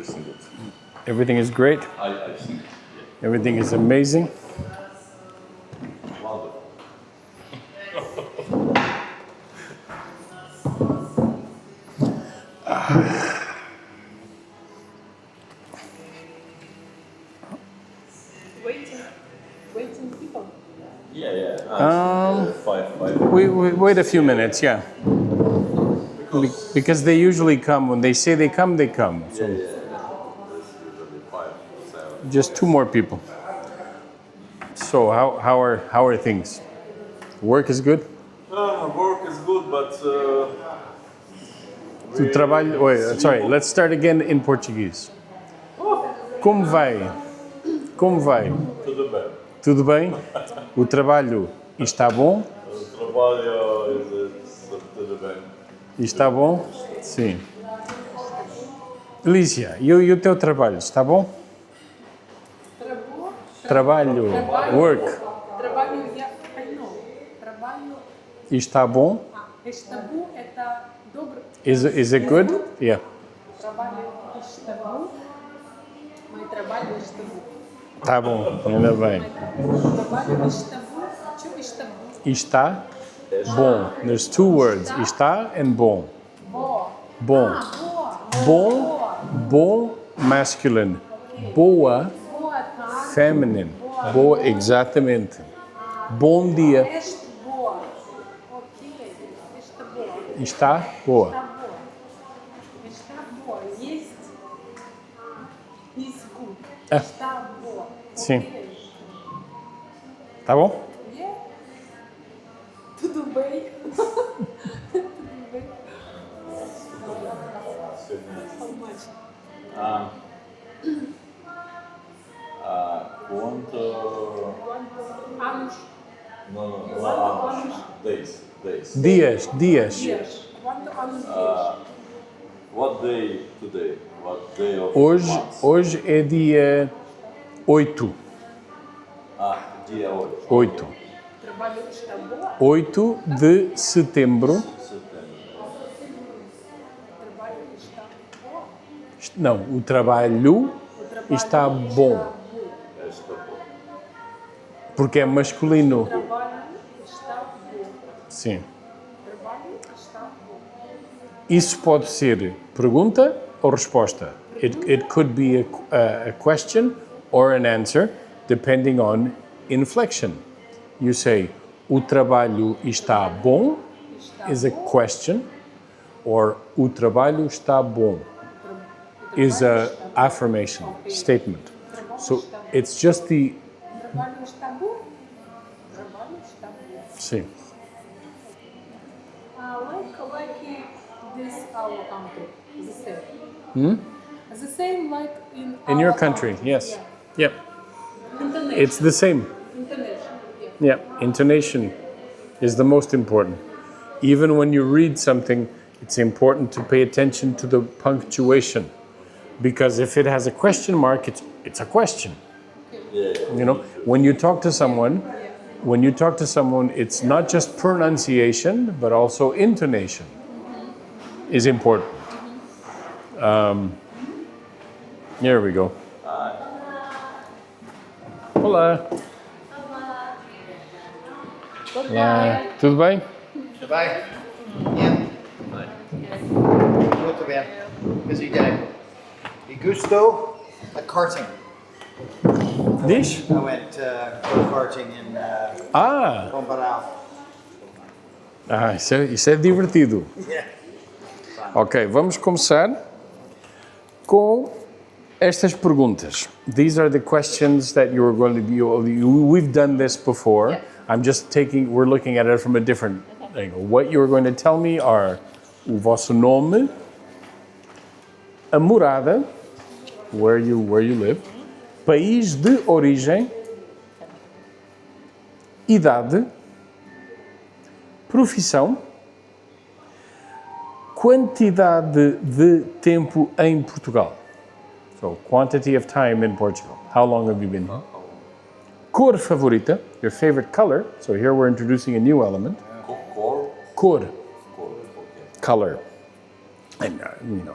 everything good. Everything is great. I think. Yeah. Everything is amazing. Wonderful. Waiting people. Yeah. Five. We wait a few minutes, yeah. Because they usually come. When they say they come, they come. So That's usually 5, 7. just 2 more people. So how are things? Work is good? Work is good, but O trabalho. Wait, sorry, let's start again in Portuguese. Como vai? Como vai? tudo bem. Tudo bem? O trabalho está bom? O trabalho tudo bem. Está bom? Sim. Lícia, e o teu trabalho, está bom? Trabalho. Work. Trabalho, I know. Trabalho. Está bom? Está bom, это добро. Is it good? Yeah. Trabalho está bom. Meu trabalho está bom. Tá bom, ainda bem. Trabalho está bom. Что está bom? Está bom. There's 2 words. Está and bom. Boa. Bom. Boa. Bom, bom, masculine. Boa, Boa tarde. feminine. Boa, exatamente. Bom dia. Este boa. Ok. Esta boa. Está boa. Está boa. Está boa. Есть. Is good. Ah. Está boa. Sim. Ok. Tá bom? Yeah. Tudo bem? Tudo bem? How much? Quanto? Anos. Não, anos. Days. Dias. Dias. Quanto anos dias? What day today? What day of Hoje, month? hoje é dia 8. Dia 8. 8. Trabalho está boa? 8 de setembro. Trabalho está boa? Não, o trabalho está bom. Está bom. Porque é masculino. Trabalho está bom. Sim. Trabalho está bom. Isso pode ser pergunta ou resposta. It could be a question or an answer, depending on inflection. You say, o trabalho está bom is a question, or o trabalho está bom is a affirmation, statement. So it's just the, Trabalho está bom? Trabalho está bom. sim. Like this our country, the same. The same like in In our your country, yes. Yeah. Yep. Intonation. It's the same. Intonation. Yeah. Yeah, intonation is the most important. Even when you read something, it's important to pay attention to the punctuation, because if it has a question mark, it's a question. You know, when you talk to someone, it's not just pronunciation, but also intonation is important. Here we go. Olá. Olá. Tudo bem? Tudo bem? Yeah. Muito bem. Busy day. E gusto a karting. Diz? I went go-karting in Bombarral. Isso é divertido. Yeah. Ok, vamos começar com estas perguntas. These are the questions that you're going to be. We've done this before. Yeah. We're looking at it from a different angle. What you're going to tell me are o vosso nome, a morada, where you live, país de origem, idade, profissão, quantidade de tempo em Portugal. So, quantity of time in Portugal. How long have you been here? Cor favorita, your favorite color. So here we're introducing a new element. Cor. Cor, Okay. color. And,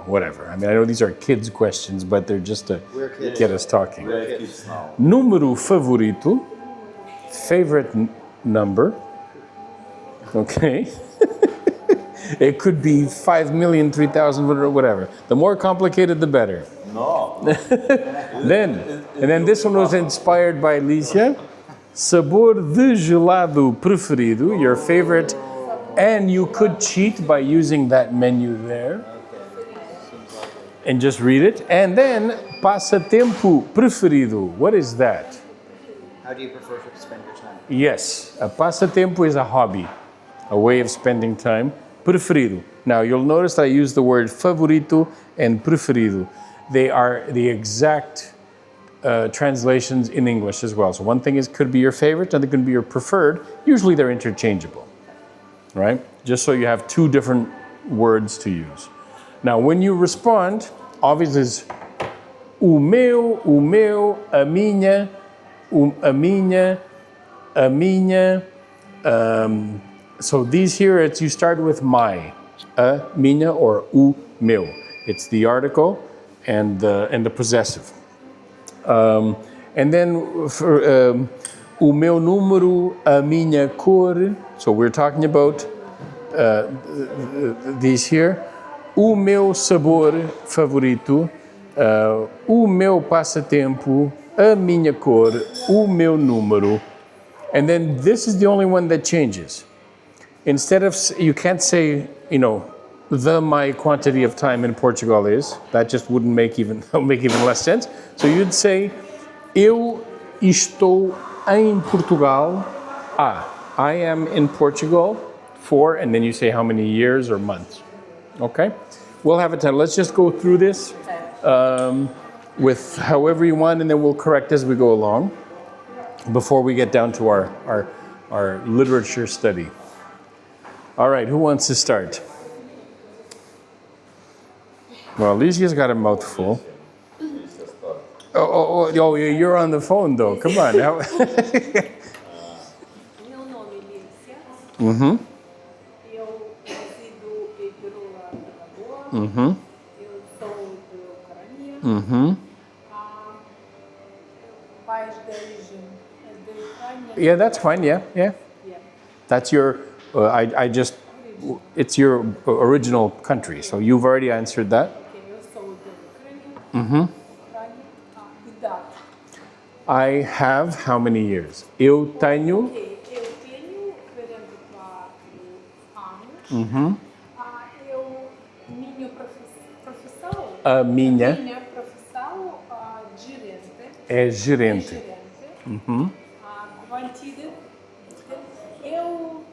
whatever. I mean, I know these are kids' questions, but they're just to We're kids. get us talking. We are kids now. Número favorito, favorite number. Okay. It could be 5,003,000, whatever. The more complicated, the better. No. Then this one was inspired by Alicia. Sabor de gelado preferido, your favorite. And you could cheat by using that menu there. And just read it. And then, passatempo preferido. What is that? How do you prefer to spend your time? Yes, a passatempo is a hobby, a way of spending time. Preferido. Now, you'll notice that I use the word favorito and preferido. They are the exact translations in English as well. So one thing could be your favorite, and it could be your preferred. Usually they're interchangeable, right? Just so you have two different words to use. Now, when you respond, obviously it's o meu, a minha, a minha, a minha. So these here, you start with my, a minha or o meu. It's the article and the possessive. And then for o meu número, a minha cor. So we're talking about these here. O meu sabor favorito, o meu passatempo, a minha cor, o meu número. And then this is the only one that changes. Instead of, you can't say, my quantity of time in Portugal is. That just wouldn't make even less sense. So you'd say, eu estou em Portugal há. I am in Portugal for, and then you say how many years or months. Okay? We'll have a time. Let's just go through this with however you want, and then we'll correct as we go along before we get down to our literature study. All right, who wants to start? Well, Alicia's got a mouthful. Oh, you're on the phone though. Come on. Meu nome é Lícia. Mm-hmm. Eu resido em Pirula, Salvador. Eu sou de Ucrânia. Mm-hmm. País de origem é de Ucrânia. Yeah, that's fine. Yeah. Yeah. That's your. It's your original country. So you've already answered that. Okay, eu sou de Ucrânia. Mm-hmm. Idade. I have how many years? Eu tenho. Okay, eu tenho 44 anos. Mm-hmm. Minha profissão. A minha Minha profissão gerente. é gerente. Gerente. Mm-hmm. Quantidade. Eu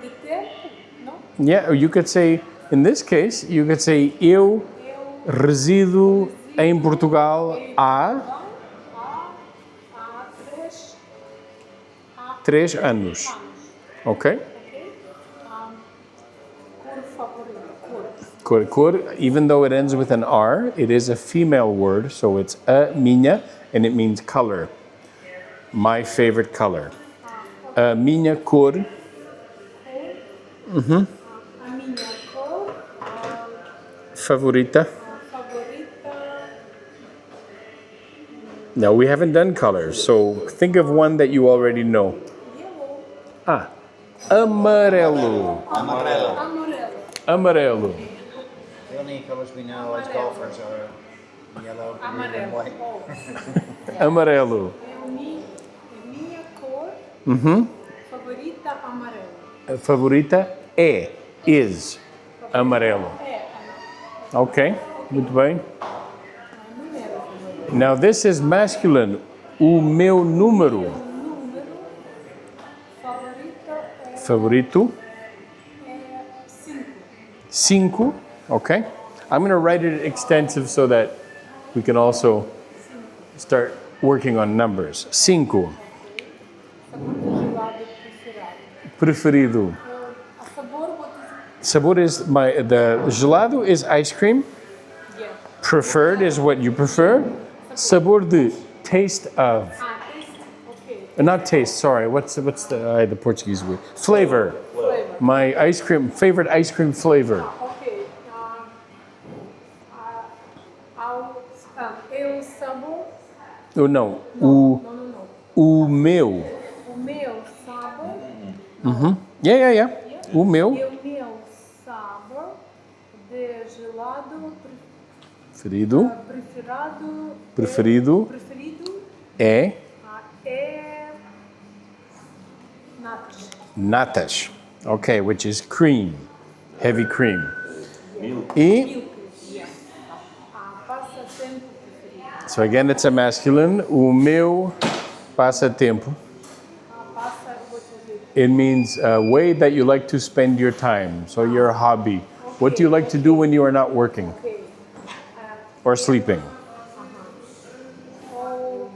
de tempo, não? Yeah, you could say, in this case, you could say, eu resido em Portugal há três 3 anos. Ok? Cor favorita. Cor, even though it ends with an R, it is a female word, so it's a minha, and it means color. My favorite color. A minha cor. Mm-hmm. A minha cor Favorita. favorita. No, we haven't done colors, so think of one that you already know. Yellow. Amarelo. Amarelo. Amarelo. The only colors we know as golfers are yellow, green, and Amarelo. white. Oh. Amarelo. Minha cor Mm-hmm. favorita amarelo. Favorita is amarelo. Ok, muito bem. Now this is masculine. O meu número. Favorito. 5. Okay. I'm going to write it extensive so that we can also start working on numbers. 5. Preferido. Sabor is the gelado is ice cream. Yeah. Preferred is what you prefer. Sabor de, taste of. Taste. Okay. Not taste, sorry. What's the Portuguese word? Flavor. Flavor. My favorite ice cream flavor. Ok. Eu sabor. Oh, não. Não, não, não. O meu. O meu sabor. Yeah. O meu E o meu sabor de gelado preferido preferido é é natas. natas. Okay, which is cream. Heavy cream. Milk. E, Milk. Passatempo preferido. so again, it's a masculine. O meu passatempo. What is it? It means a way that you like to spend your time. So your hobby. What do you like to do when you are not working Ok. or sleeping? O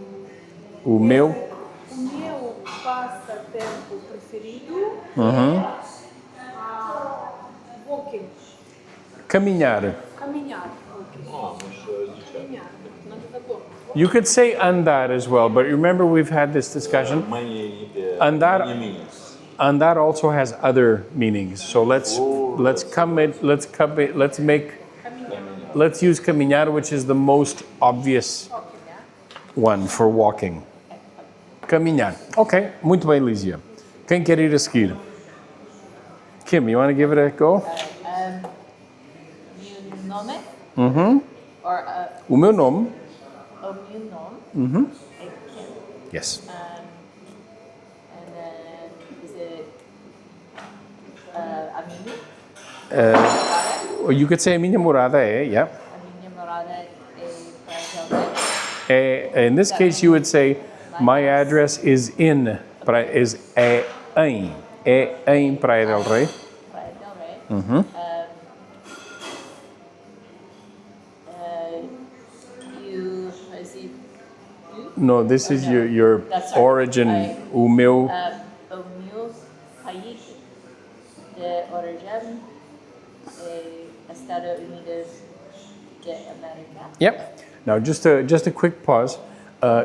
O meu O meu passatempo preferido walking, caminhar. caminhar. Ok. Caminhar. Nada da boa. You could say andar as well, but remember we've had this discussion. Andar- means. Andar also has other meanings. So let's use caminhar, which is the most obvious one for walking. Caminhar. Ok, muito bem, Lísia. Quem quer ir a seguir? Kim, you want to give it a go? Meu nome? Or O meu nome. o meu nome é Kim. Yes. And then is it a minha? Or you could say a minha morada é, yeah. A minha morada é Praia del Rei. In this case, you would say, my address is em Praia del Rei. Praia del Rei. Is it you? No, this is your That's right. origin. O meu. O meu país de origem é Estados Unidos de América. Yep. Now, just a quick pause.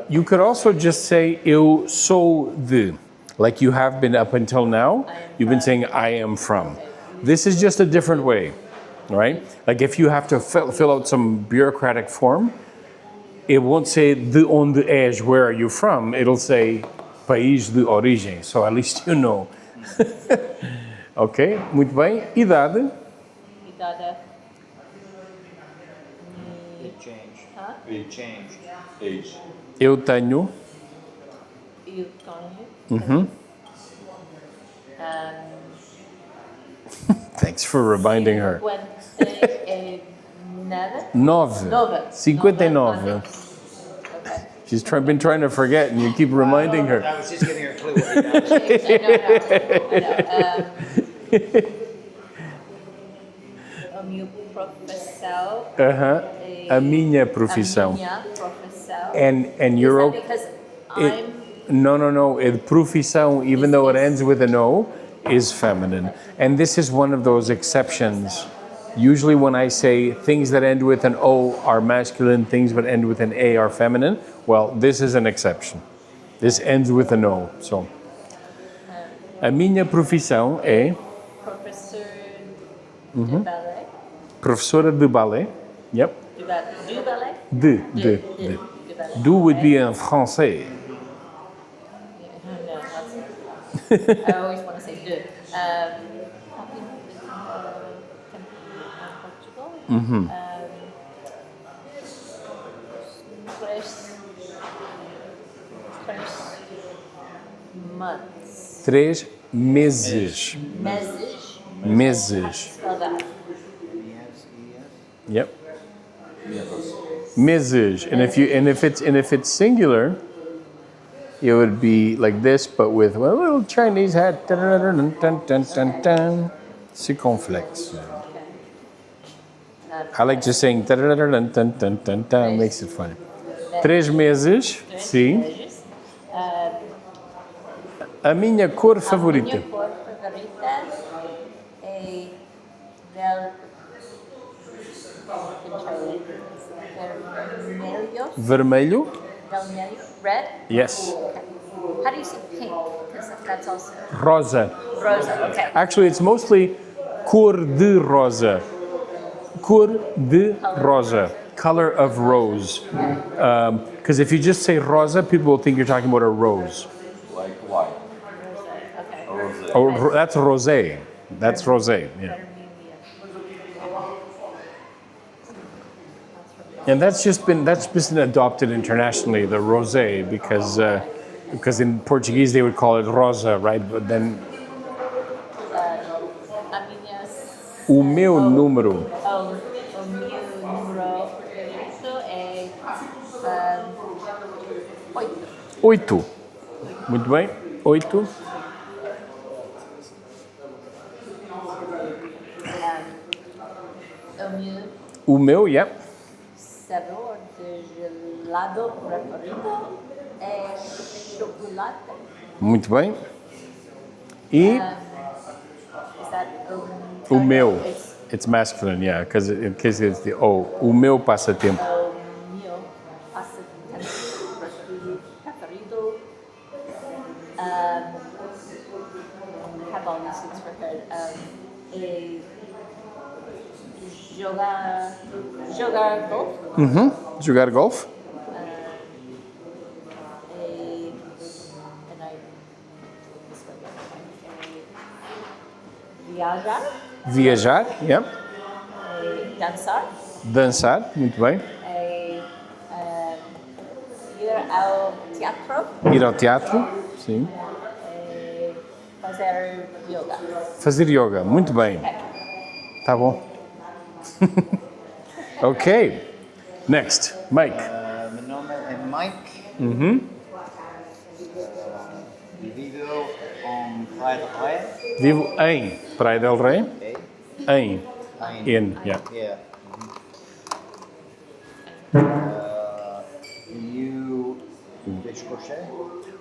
You could also just say eu sou de, like you have been up until now. You've been saying I am from. This is just a different way, right? Like if you have to fill out some bureaucratic form, it won't say de onde és, where are you from? It'll say país de origem. So at least you know. Ok, muito bem. Idade. Idade. It changed. Huh? It changed. Age. Eu tenho. Eu tenho. Thanks for reminding her. 59. 59. Okay. She's been trying to forget, and you keep reminding her. I was just giving her a clue. What it was. O meu profissão. A minha profissão. A minha profissão. And you're Is okay. that because I'm. No. Profissão, even though it ends with an O, is feminine. And this is one of those exceptions. Usually when I say things that end with an O are masculine, things that end with an A are feminine, well, this is an exception. This ends with an O. So, a minha profissão é Professor de ballet. professora de ballet. Yep. Do ballet? De. ballet. Do would be in français. I always want to say do. Portugal. First months. 3 meses. Meses. Spell that. Yep. Meses. And if it's singular, it would be like this, but with a little Chinese hat. Circumflex. I like just saying makes it funny. 3 meses, sim. Meses. A minha cor favorita. Minha cor favorita é vermelho. Vermelho. Vermelho. Red. Yes. Okay. How do you say pink? Because that's also Rosa. rosa. Okay. Actually, it's mostly cor de rosa. Cor de rosa. Color of rose. Because if you just say rosa, people will think you're talking about a rose. Like wine. Okay. Rosé. Oh, that's rosé. That's rosé. Yeah. And that's been adopted internationally, the rosé, because in Portuguese they would call it rosa, right? But then A minha. o meu número, O meu número favorito é 8. 8. Muito bem, 8. O meu O meu, yeah. sabor de gelado preferido é chocolate. Muito bem. E Is that o meu, It's it's masculine, yeah, because in case it's the o meu passatempo. o meu passatempo preferido. Have all these things for her. É jogar golfe. Jogar golfe. And I viajar, Viajar, yeah. dançar, Dançar, muito bem. ir ao teatro, Ir ao teatro, sim. fazer yoga. Fazer yoga, muito bem. Tá bom. Ok. Next, Mike. Meu nome é Mike. Vivo em Praia del Rei. Vivo em Praia del Rei. Em. Em. In, yeah. Yeah. You de Escócia.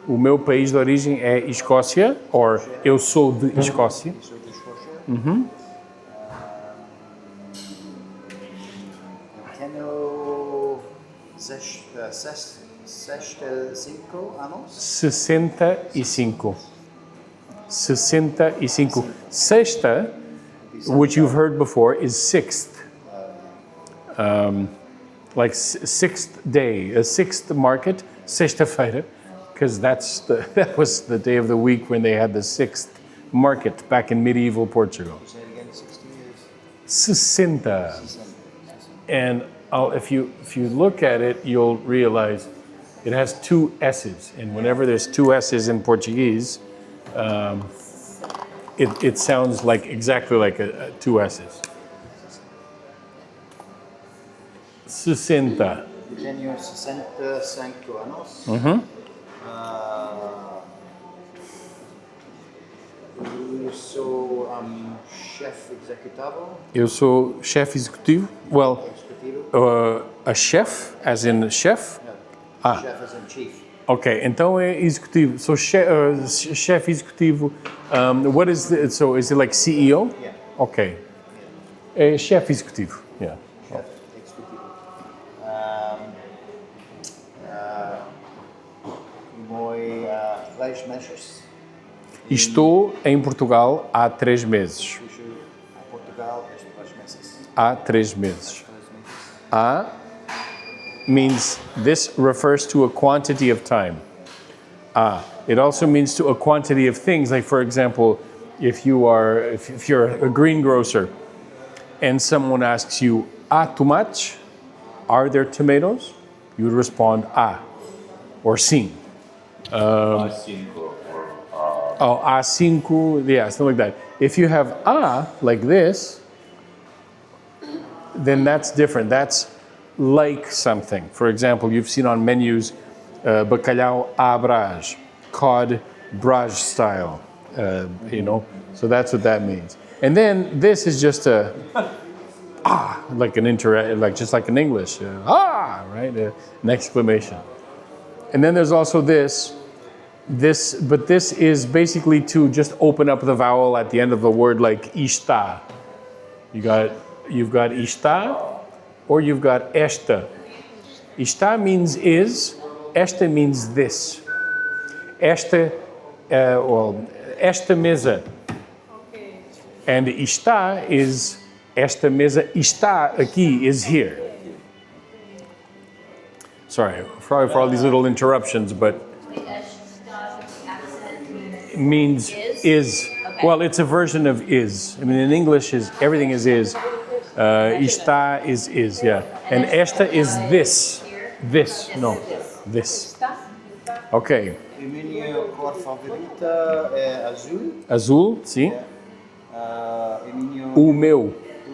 O meu país de origem é Escócia, ou eu sou de Escócia. Sou de Escócia. Tenho 65 anos. 65. 65. Sexta, which you've heard before, is sixth. Like sixth day, a sixth market, sexta-feira, because that was the day of the week when they had the sixth market back in medieval Portugal. Say it again, 60 years. 60. And if you look at it, you'll realize it has two S's. And whenever there's two S's in Portuguese, it sounds like exactly like two S's. 60. Tenho 65 anos. Eu sou chefe executivo. Eu sou chefe executivo. Well, Executivo. a chef, as in chef. Ah. Chef as in chief. Ok, então é executivo. So chef executivo. What is so is it like CEO? Yeah. Ok. É chefe executivo. Yeah. Chef executivo. Moi 3 meses. Estou em Portugal há 3 meses. Fui a Portugal estes 3 meses. Há 3 meses. Há means this refers to a quantity of time. It also means to a quantity of things. Like for example, if you're a greengrocer and someone asks you, "Há tomates? Are there tomatoes?" You would respond, "Há," or "Sim." Cinco or Oh, há cinco, yeah, something like that. If you have like this, then that's different. That's like something. For example, you've seen on menus bacalhau à Brás, cod Brás style, so that's what that means. And then this is just a like just like in English, right? An exclamation. And then there's also this, but this is basically to just open up the vowel at the end of the word, like está. You've got está, or you've got esta. Está means is, esta means this. esta, esta mesa. Okay. And está is, esta mesa está aqui, is here. Sorry, sorry for all these little interruptions, but it means is. Okay. Well, it's a version of is. I mean, in English, is everything is is. Está is, yeah. And esta is this. This, no, this. Está? Okay. A minha cor favorita é azul. Azul, sim. O O meu.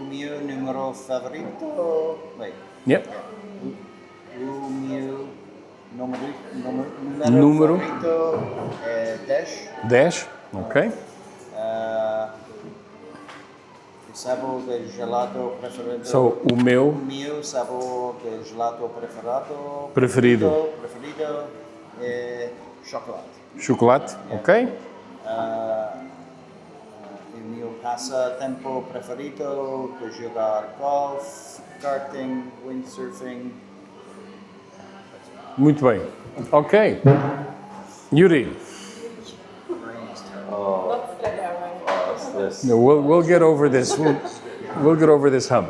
meu número favorito. Wait. Yep. O meu Número. favorito é 10. 10, ok. O sabor de gelato preferido. So, o meu O meu sabor de gelato preferido. preferido é chocolate. Chocolate, ok. O meu passatempo preferido é jogar golf, karting, windsurfing. Muito bem. Ok. Yuri, Stress. we'll get over this. We'll get over this hump.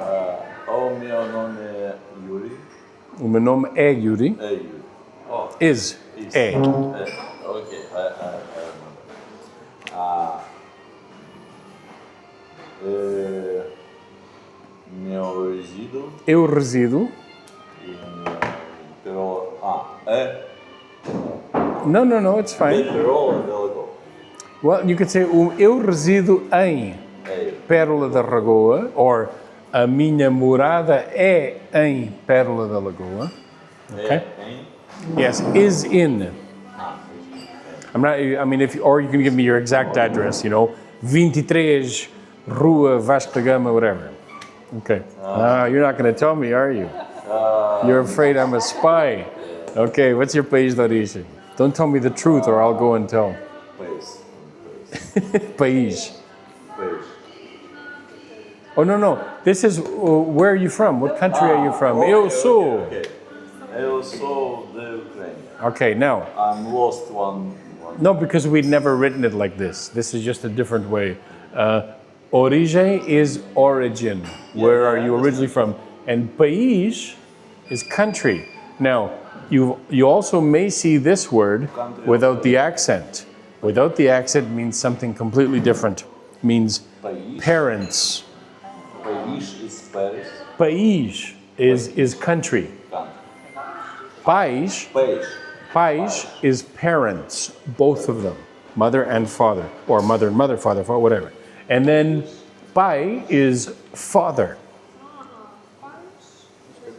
O meu nome é Yuri. O meu nome é Yuri. É Yuri. Oh, Is. É. ok. Meu resido Eu resido. pero é No, it's fine. Perola de Lagoa. Well, you could say eu resido em Pérola da Lagoa, or a minha morada é em Pérola da Lagoa. Okay. Em Yes, is in. I'm not. I mean, or you can give me your exact address. 23 Rua Vasco da Gama, whatever. Okay. You're not going to tell me, are you? You're afraid I'm a spy. Okay. What's your país de origem? Don't tell me the truth, or I'll go and tell. país. País. País. Oh no. This is where are you from? What country are you from? Eu sou. Okay. Eu sou da Ucrânia. Okay. Now. I'm lost one. No, because we'd never written it like this. This is just a different way. Origem is origin. Where are you originally from? And país is country. Now, you also may see this word without the accent. Without the accent means something completely different. Means País. parents. País is Paris. País is country. País. País. Pais is parents, both of them, mother and father, or mother and mother, father, whatever. And then pai is father.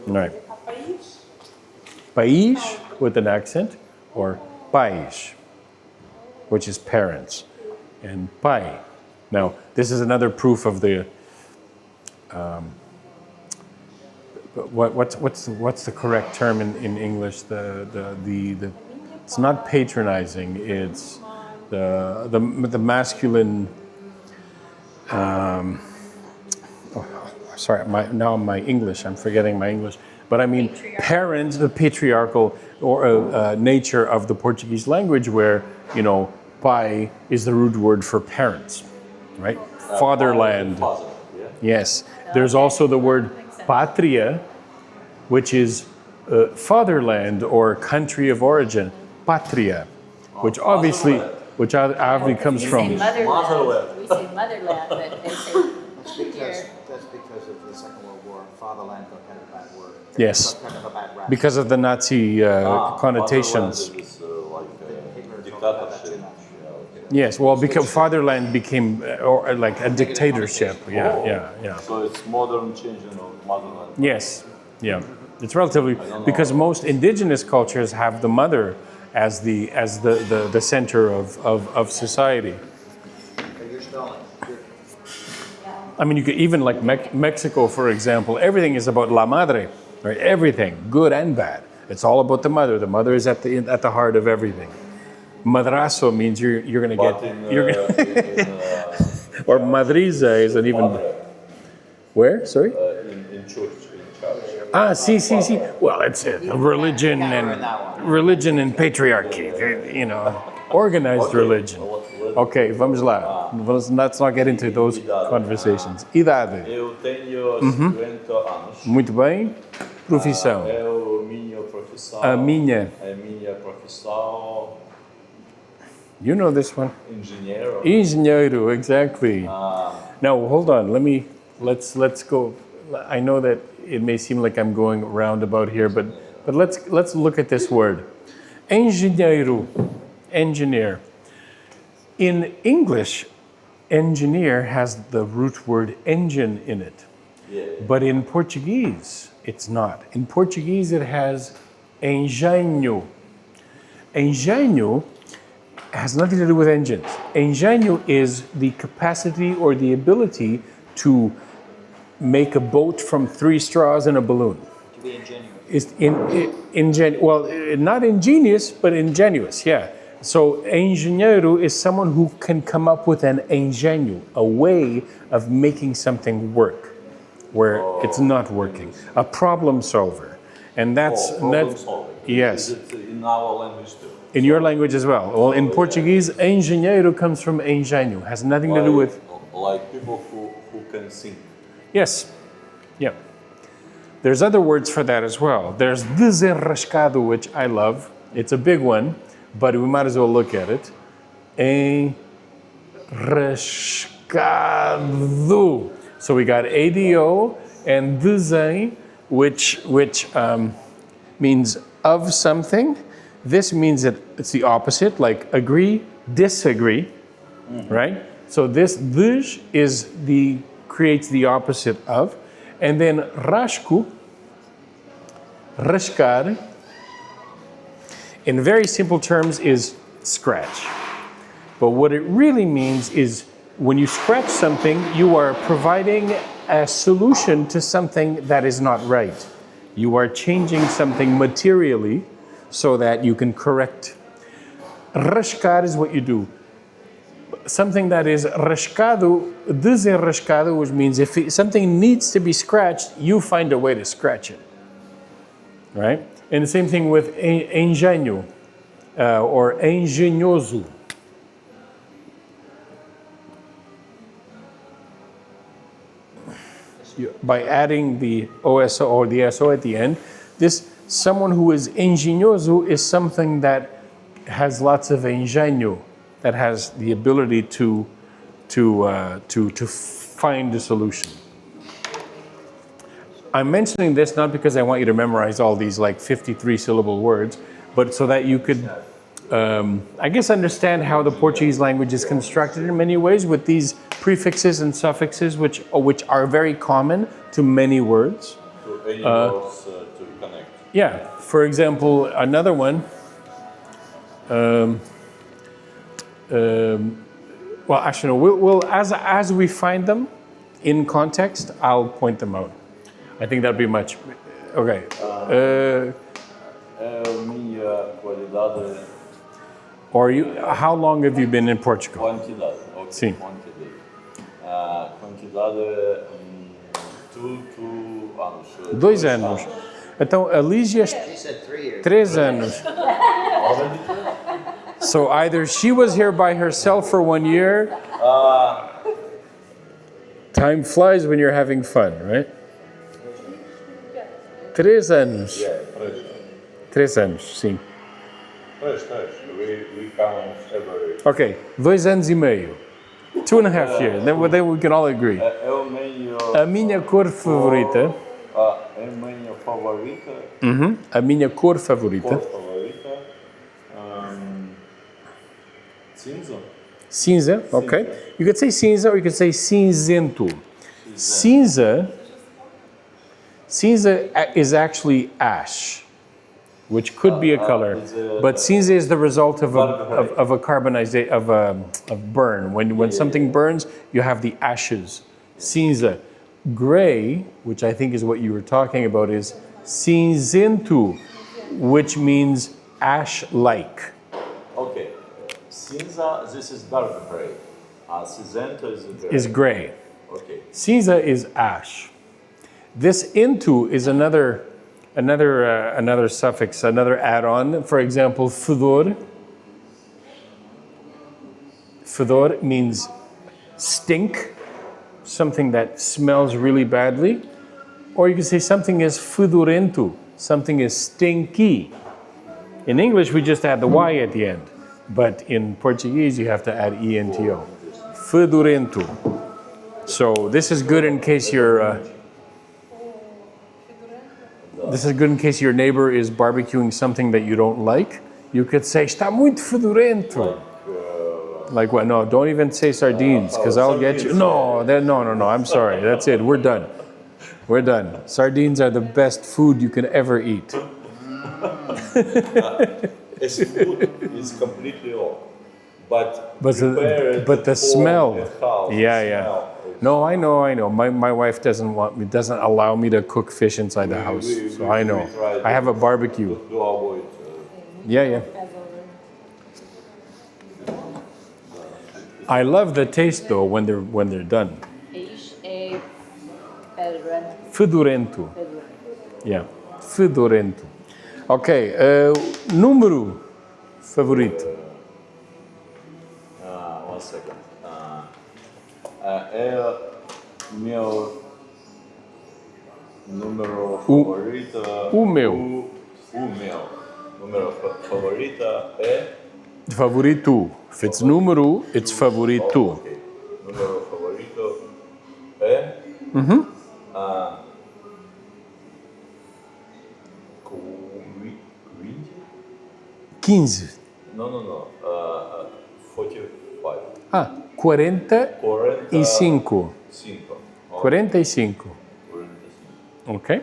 Right. País with an accent, or pais, which is parents, and pai. Now, this is another proof of the. What's the correct term in English? It's not patronizing. It's the masculine. Sorry, my English. I'm forgetting my English. But I mean, parents, the patriarchal or nature of the Portuguese language, where pai is the root word for parents, right? Fatherland. Father, yeah. Yes. There's also the word patria, which is fatherland or country of origin, patria, which obviously comes We say from. motherland. We say motherland, but they say here. That's because of the Second World War. Fatherland got kind of a bad word. Yes. Got kind of a bad rap. Because of the Nazi connotations. Fatherland is like Hitler talked about that too dictatorship. much. Yes, well, because fatherland became like a dictatorship. Yeah. So it's modern changing of motherland. Yes, yeah. It's relatively because most indigenous cultures have the mother as the center of society. You're stalling. I mean, you could even like Mexico, for example. Everything is about la madre, right? Everything, good and bad. It's all about the mother. The mother is at the heart of everything. Madrazo means you're going to But get or madriza is an even. Where? Sorry. in church. See. Well, it's religion and patriarchy. Organized Okay. religion. Ok, vamos lá. Let's not get into those conversations. Idade. Eu tenho 50 anos. Muito bem. Profissão. É a minha profissão. A minha. É a minha profissão. You know this one. Engenheiro. Engenheiro, exactly. Now, hold on. Let's go. I know that it may seem like I'm going roundabout here, but let's look at this word. Engenheiro, engineer. In English, engineer has the root word engine in it. Yeah. But in Portuguese, it's not. In Portuguese, it has engenho. Engenho has nothing to do with engines. Engenho is the capacity or the ability to make a boat from 3 straws and a balloon. To be ingenuous. It's not ingenious, but ingenuous, yeah. So engenheiro is someone who can come up with an engenho, a way of making something work where it's not working. A problem solver. And that's Problem solving. yes. Is it in our language too? In your language as well. Well, in Portuguese, engenheiro comes from engenho. Has nothing to do with Like people who can sing. yes. Yeah. There's other words for that as well. There's desenrascado, which I love. It's a big one, but we might as well look at it. Enrascado. So we got ADO and desen, which means of something. This means that it's the opposite, like agree, disagree, right? So this creates the opposite of. And then rasco, rascar, in very simple terms is scratch. But what it really means is when you scratch something, you are providing a solution to something that is not right. You are changing something materially so that you can correct. Rascar is what you do. Something that is rascado, desenrascado, which means if something needs to be scratched, you find a way to scratch it, right? And the same thing with engenho or engenhoso. By adding the OSO or the SO at the end, someone who is engenhoso is something that has lots of engenho, that has the ability to find a solution. I'm mentioning this not because I want you to memorize all these like 53 syllable words, but so that you could, I guess, understand how the Portuguese language is constructed in many ways with these prefixes and suffixes, which are very common to many words. To any words to connect. Yeah. For example, another one. Well, actually, no. We'll as we find them in context, I'll point them out. I think that'd be much. Okay. Minha qualidade. Or you? How long have you been in Portugal? Quantidade. Okay. Sim. Quantidade. Quantidade. 2 anos. 2 anos. Então, a Lígia, She said 3 years. 3 anos. So either she was here by herself for 1 year. Time flies when you're having fun, right? 3 anos. Yeah, 3 anos, sim. 3. We count every. Ok, 2 anos e meio. 2.5 years. Then we can all agree. É o meio. A minha cor favorita. É a minha favorita. A minha cor favorita. Cor favorita. Cinza. Cinza, okay. You could say cinza or you could say cinzento. Cinza is actually ash, which could be a color, but cinza is the result of a carbonization of burn. When something burns, you have the ashes. Cinza. Gray, which I think is what you were talking about, is cinzento, which means ash-like. Okay. Cinza, this is dark gray. Cinzento is gray. Is gray. Okay. Cinza is ash. This into is another suffix, another add-on. For example, fedor. Fedor means stink, something that smells really badly. Or you can say something is fedorento, something is stinky. In English, we just add the Y at the end. But in Portuguese, you have to add ENTO. Fedorento. So this is good in case you're... this is good in case your neighbor is barbecuing something that you don't like. You could say, está muito fedorento. Like what? No, don't even say sardines, because I'll get you. No, no, I'm sorry. That's it. We're done. We're done. Sardines are the best food you can ever eat. As food is completely off. But the smell. Yeah. No, I know. My wife doesn't allow me to cook fish inside the house. So I know. I have a barbecue. To avoid. Yeah. I love the taste though when they're done. Fedorento. Yeah, fedorento. Ok, número favorito. 1 second. É meu número favorito. O meu. O meu número favorito é. Favorito. If it's número, it's favorito. Okay. Número favorito é. 15. No. 45. 45. 45. Ok.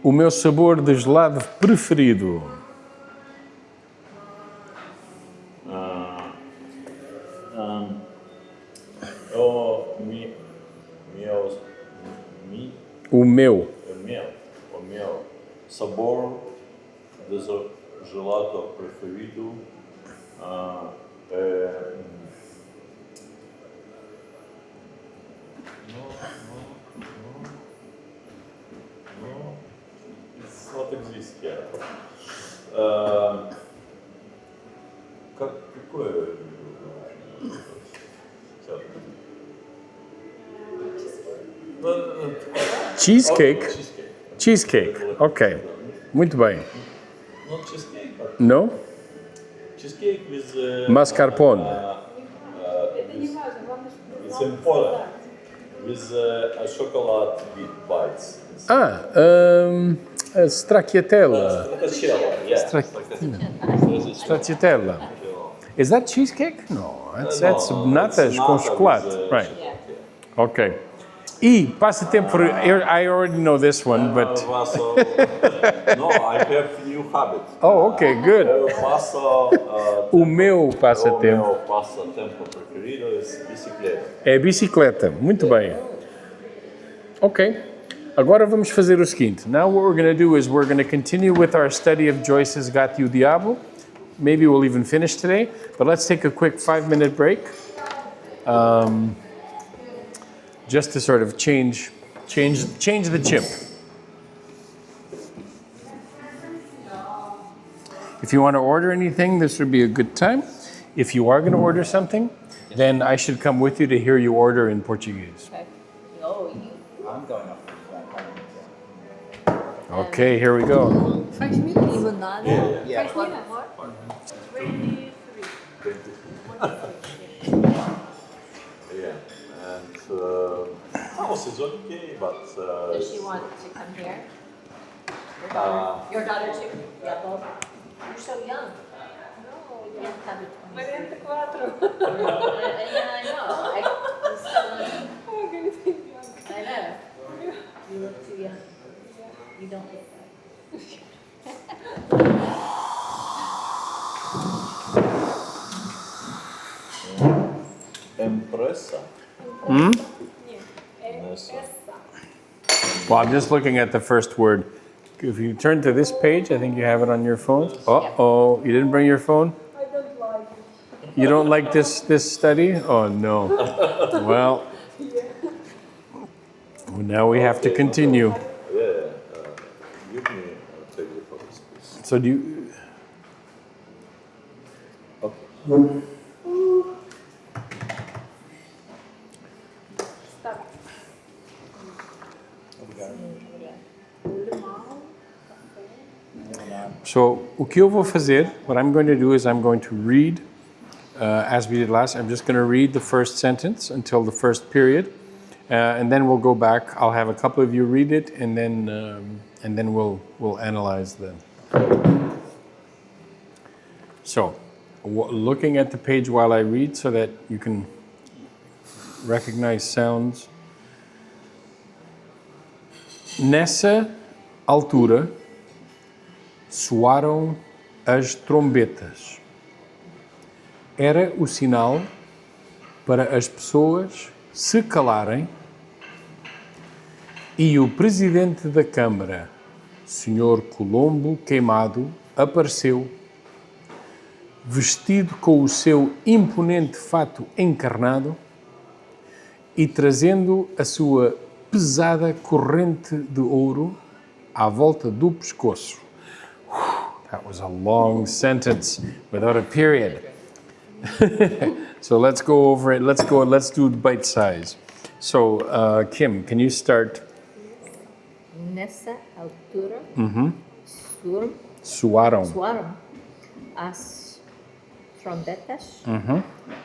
O meu sabor de gelado preferido. O meu sabor de gelato preferido é... No, it's not exist yet. Какое? Cheesecake. Cheesecake. Ok. Muito bem. Not cheesecake, but No? cheesecake with Mascarpone. It's in Poland with a chocolate bites. Stracciatella. Stracciatella, yeah. Stracciatella. Is that cheesecake? No, that's natas com chocolate. Right. Ok. E passatempo. I already know this one, but. No, I have new habit. Oh, okay, good. O meu O passatempo meu passatempo preferido é bicicleta. é bicicleta. Muito bem. Ok. Agora vamos fazer o seguinte. Now what we're going to do is we're going to continue with our study of Joyce's Gato e o Diabo. Maybe we'll even finish today, but let's take a quick 5-minute break. Just to sort of change the chip. If you want to order anything, this would be a good time. If you are going to order something, then I should come with you to hear you order in Portuguese. Okay. Oh, I'm going up. Okay, here we go. 5 minutes. limonada. Yeah. What more? 23. Yeah, and house is okay, but Does she want to come here? Your daughter too? Yeah, both. You're so young. No, you can't have it 44. Yeah, I know. I'm still young. Okay, thank you. I know. You look too young. You don't look that. Empresa. Well, I'm just looking at the first word. If you turn to this page, I think you have it on your phone. Uh-oh, you didn't bring your phone? I don't like it. You don't like this study? Oh, no. Well, now we have to continue. Yeah, give me take the photos, please. So do Start. So, o que eu vou fazer, what I'm going to do is I'm going to read, as we did last, I'm just going to read the first sentence until the first period, and then we'll go back. I'll have a couple of you read it, and then we'll analyze them. So, looking at the page while I read so that you can recognize sounds. Nessa altura, soaram as trombetas. Era o sinal para as pessoas se calarem e o presidente da Câmara, Sr. Colombo Queimado, apareceu, vestido com o seu imponente fato encarnado e trazendo a sua pesada corrente de ouro à volta do pescoço. That was a long sentence without a period. So let's go over it. Let's do bite size. So, Kim, can you start? Nessa altura, Soaram. soaram as trombetas.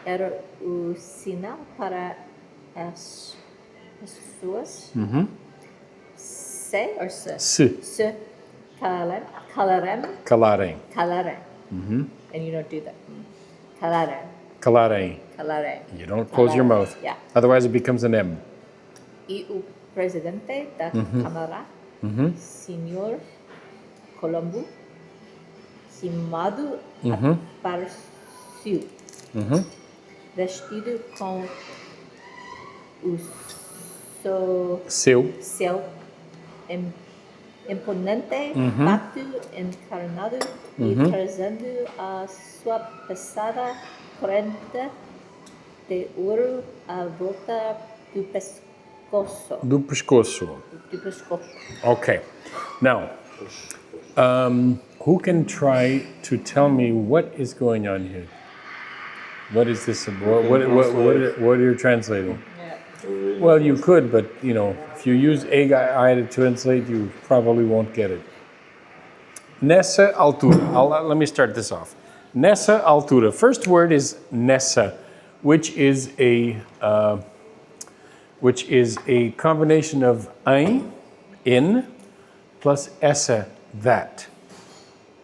Era o sinal para as pessoas se Calarem. calarem. And you don't do that. Calarem. Calarem. You don't close your mouth. Yeah. Otherwise it becomes an M. E o presidente da Câmara, Sr. Colombo Queimado, apareceu, vestido com o seu imponente fato encarnado e trazendo a sua pesada corrente de ouro à volta do pescoço. Do pescoço. Okay. Now, who can try to tell me what is going on here? What is this? What are you translating? Well, you could, but if you use AI to translate, you probably won't get it. Nessa altura. Let me start this off. Nessa altura. First word is nessa, which is a combination of in, plus essa, that.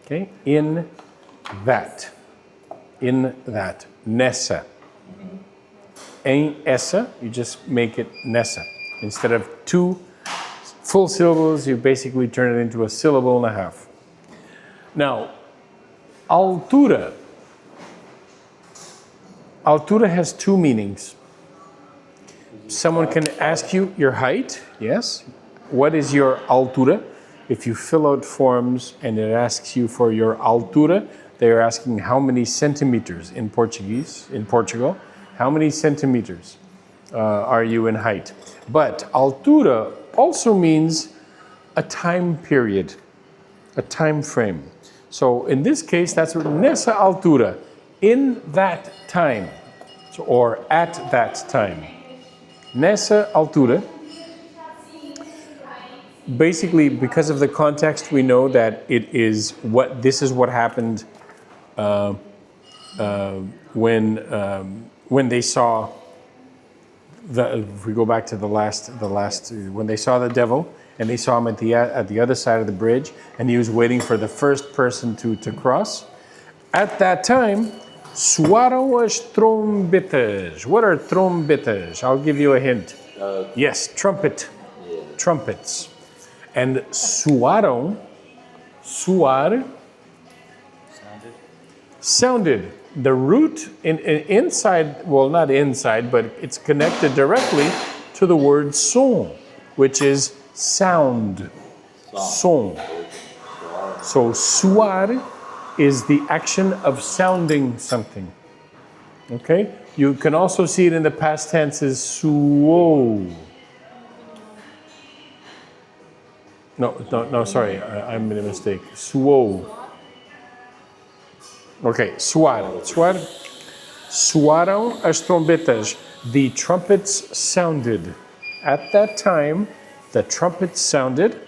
Okay, in that, nessa. Em essa, you just make it nessa. Instead of two full syllables, you basically turn it into a syllable and a half. Now, altura. Altura has two meanings. Someone can ask you your height, yes. What is your altura? If you fill out forms and it asks you for your altura, they're asking how many centimeters in Portuguese, in Portugal. How many centimeters are you in height? But altura also means a time period, a time frame. So in this case, that's what nessa altura, in that time, or at that time. Nessa altura, basically because of the context, we know that this is what happened when they saw if we go back to the last when they saw the devil and they saw him at the other side of the bridge and he was waiting for the first person to cross. At that time, soaram as trombetas. What are trombetas? I'll give you a hint. Yes, trumpet. Yeah. Trumpets. And soaram, soar, sounded. The root inside, well, not inside, but it's connected directly to the word son, which is sound. Son. So soar is the action of sounding something. Okay? You can also see it in the past tense as suo. No, sorry, I made a mistake. Suo. Okay, suar. Suar Soaram as trombetas. The trumpets sounded. At that time, the trumpets sounded.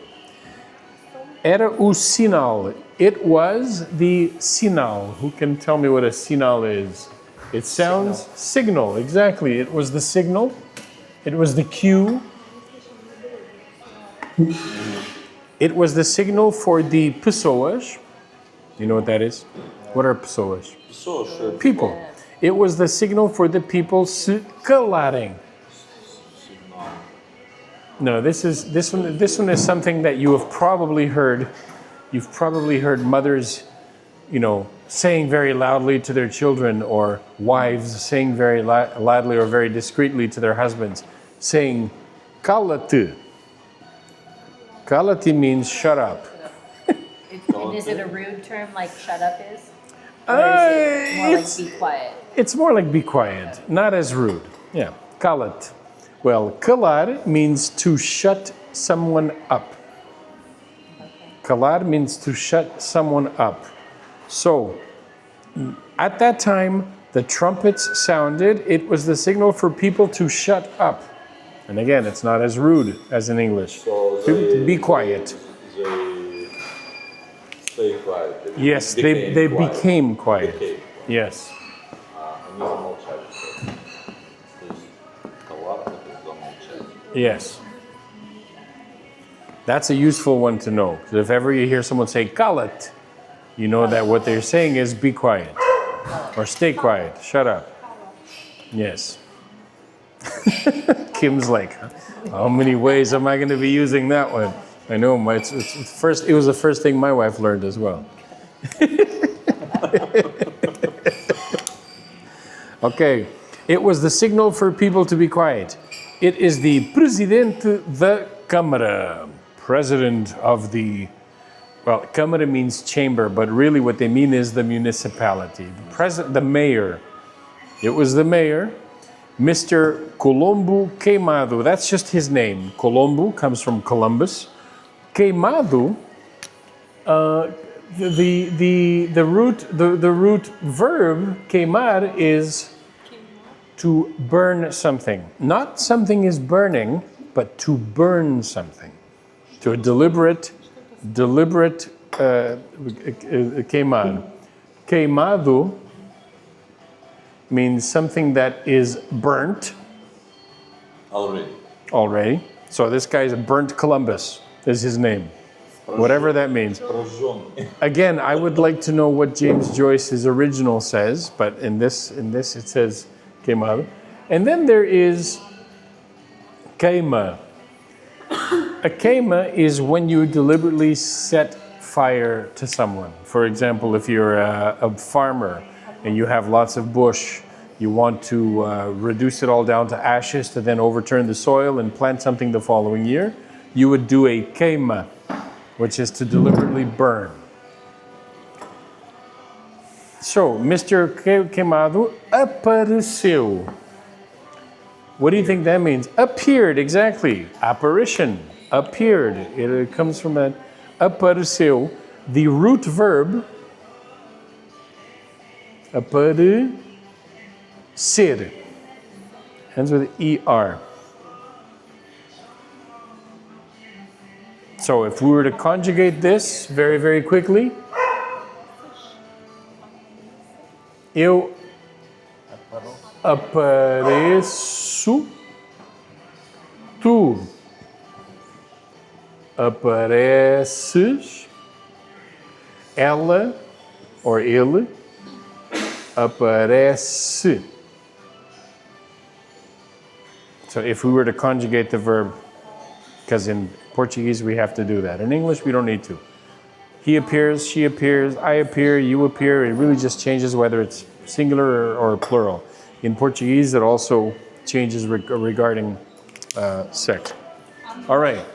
Era o sinal. It was the sinal. Who can tell me what a sinal is? It sounds signal. Exactly. It was the signal. It was the cue. It was the signal for the pessoas. You know what that is? What are pessoas? Pessoas, People. It was the signal for the people se calarem. No, this one is something that you have probably heard. You've probably heard mothers, saying very loudly to their children, or wives saying very loudly or very discreetly to their husbands, saying, "Cala-te." Cala-te means shut up. And is it a rude term like shut up is? Or is it more like be quiet? It's more like be quiet, not as rude. Yeah, calat. Well, calar means to shut someone up. Calar means to shut someone up. So, at that time, the trumpets sounded. It was the signal for people to shut up. And again, it's not as rude as in English. So To be quiet. They stay quiet. Yes, they became quiet. Became. Yes. Они замолчали. То есть калар это замолчать. Yes. That's a useful one to know. If ever you hear someone say "kalat," you know that what they're saying is "be quiet" or "stay quiet," "shut up." Yes. Kim's like, how many ways am I going to be using that one? I know it's first. It was the first thing my wife learned as well. Okay, it was the signal for people to be quiet. It is the Presidente da Câmara, president of the, well, Câmara means chamber, but really what they mean is the municipality. The mayor. It was the mayor, Mr. Colombo Queimado. That's just his name. Colombo comes from Columbus. Queimado, the root verb queimar is to burn something. Not something is burning, but to burn something. To a deliberate queimar. Queimado means something that is burnt already. So this guy's burnt Columbus is his name. Whatever that means. Again, I would like to know what James Joyce's original says, but in this it says queimado. And then there is queima. A queima is when you deliberately set fire to someone. For example, if you're a farmer and you have lots of bush, you want to reduce it all down to ashes to then overturn the soil and plant something the following year, you would do a queima, which is to deliberately burn. So, Mr. Queimado apareceu. What do you think that means? Appeared, exactly. Apparition, appeared. It comes from that. Apareceu. The root verb, aparecer, ends with ER. So if we were to conjugate this very, very quickly, eu apareço, tu apareces, ela or ele aparece. So if we were to conjugate the verb, because in Portuguese we have to do that. In English we don't need to. He appears, she appears, I appear, you appear. It really just changes whether it's singular or plural. In Portuguese it also changes regarding sex. All right.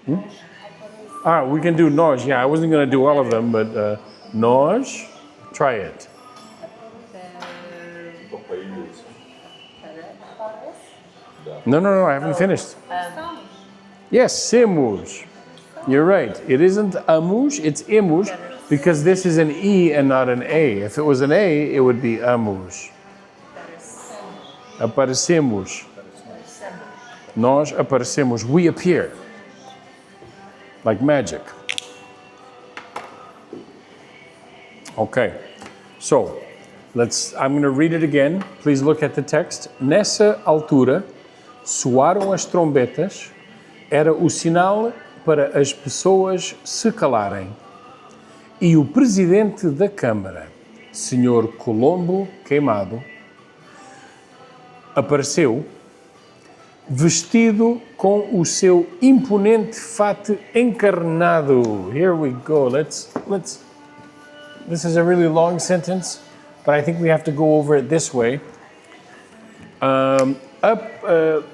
We can do nós. Yeah, I wasn't going to do all of them, but nós, try it. No, I haven't finished. Yes, semos. You're right. It isn't amos, it's emos. because this is an E and not an A. If it was an A, it would be amos. Aparecemos. Nós aparecemos. We appear. Like magic. Okay. So, I'm going to read it again. Please look at the text. Nessa altura, soaram as trombetas. Era o sinal para as pessoas se calarem. E o presidente da Câmara, Sr. Colombo Queimado, apareceu vestido com o seu imponente fato encarnado. Here we go. Let's. This is a really long sentence, but I think we have to go over it this way.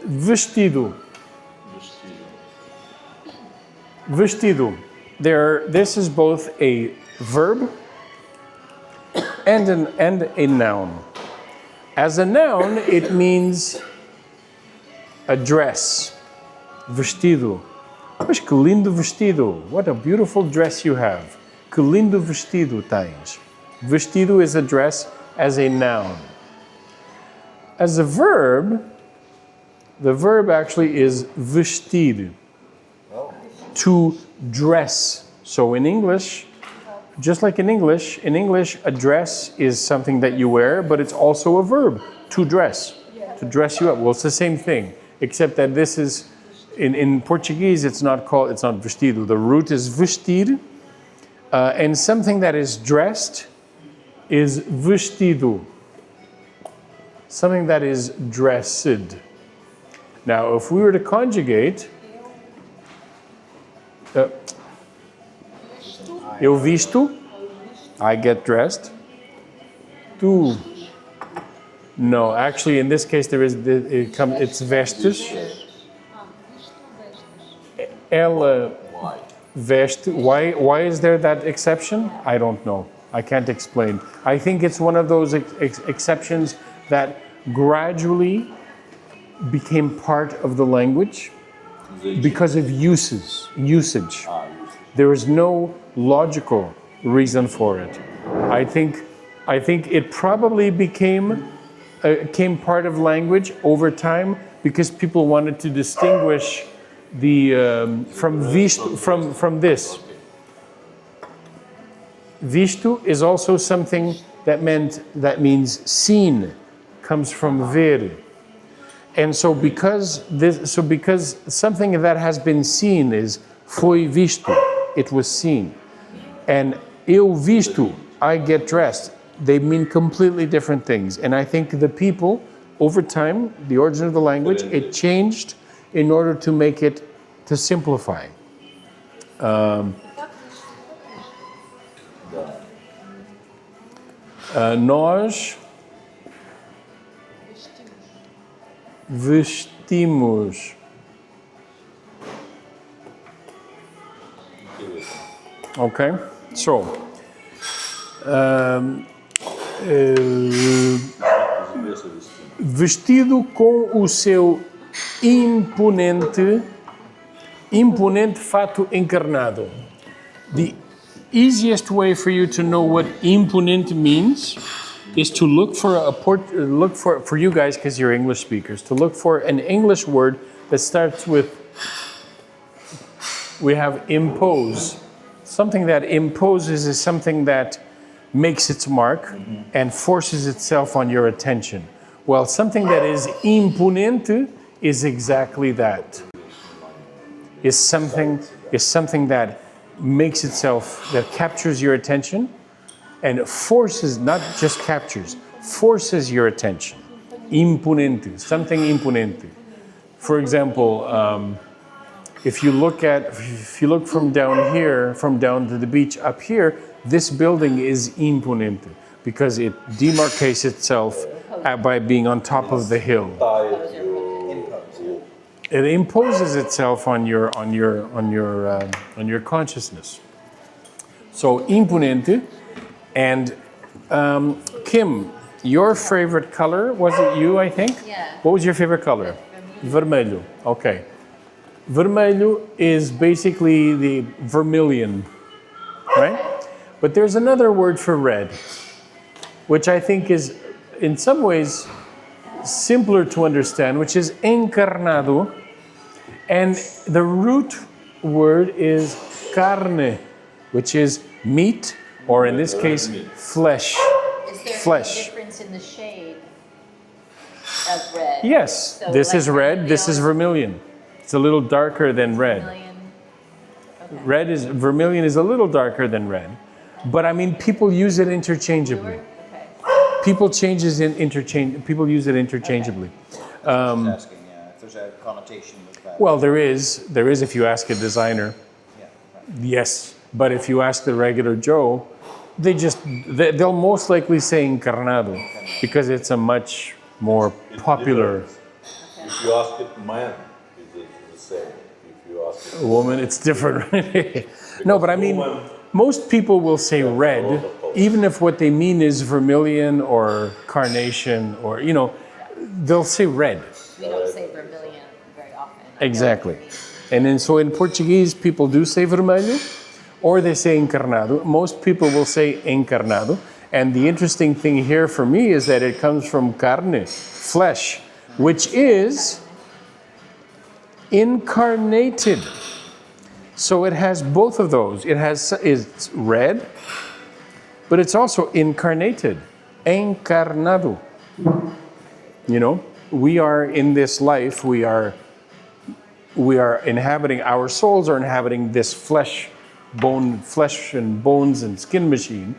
Vestido. Vestido. This is both a verb and a noun. As a noun, it means a dress. Vestido. Mas que lindo vestido. What a beautiful dress you have. Que lindo vestido tens. Vestido is a dress as a noun. As a verb, the verb actually is vestir. To dress. So in English, just like in English, a dress is something that you wear, but it's also a verb, to dress. To dress you up. Well, it's the same thing, except that this is, in Portuguese, it's not vestido. The root is vestir, and something that is dressed is vestido. Something that is dressed. Now, if we were to conjugate, eu visto, I get dressed. Tu. No, actually, in this case, it's vestes. Ela veste. Why is there that exception? I don't know. I can't explain. I think it's one of those exceptions that gradually became part of the language because of usage. There is no logical reason for it. I think it probably became part of language over time because people wanted to distinguish from this. Visto is also something that means seen, comes from ver. And so because something that has been seen is foi visto, it was seen. And eu visto, I get dressed. They mean completely different things. And I think the people, over time, the origin of the language, it changed in order to make it, to simplify. Nós vestimos. Okay, so vestido com o seu imponente fato encarnado. The easiest way for you to know what imponente means is to look for you guys, because you're English speakers, to look for an English word that starts with, we have impose. Something that imposes is something that makes its mark and forces itself on your attention. Well, something that is imponente is exactly that. Is something that makes itself, that captures your attention and forces, not just captures, forces your attention. Imponente, something imponente. For example, if you look from down here, from down to the beach up here, this building is imponente because it demarcates itself by being on top of the hill. It imposes itself on your consciousness. So imponente, and Kim, your favorite color, was it you? I think. Yeah. What was your favorite color? Vermelho. Okay. Vermelho is basically the vermilion, right? But there's another word for red, which I think is in some ways simpler to understand, which is encarnado. And the root word is carne, which is meat, or in this case, flesh. Is there Flesh. any difference in the shade of red? Yes, So this like is red, this is vermilion. It's a little darker than red. vermilion? Okay. Vermilion is a little darker than red. But I mean, people use it interchangeably. Okay. People use it interchangeably. Asking, if there's a connotation with that. Well, there is if you ask a designer. Yeah, right. Yes, but if you ask the regular Joe, they'll most likely say encarnado because it's a much more popular If you ask it man, it's the same. If you ask it woman, it's different. Right? No, but I mean, woman- most people will say red, even if what they mean is vermilion or carnation or, they'll say red. We don't say vermilion very often. Exactly. And then so in Portuguese, people do say vermelho or they say encarnado. Most people will say encarnado. And the interesting thing here for me is that it comes from carne, flesh, which is incarnated. So it has both of those. It's red, but it's also incarnated, encarnado. We are in this life, we are inhabiting, our souls are inhabiting this flesh and bones and skin machine,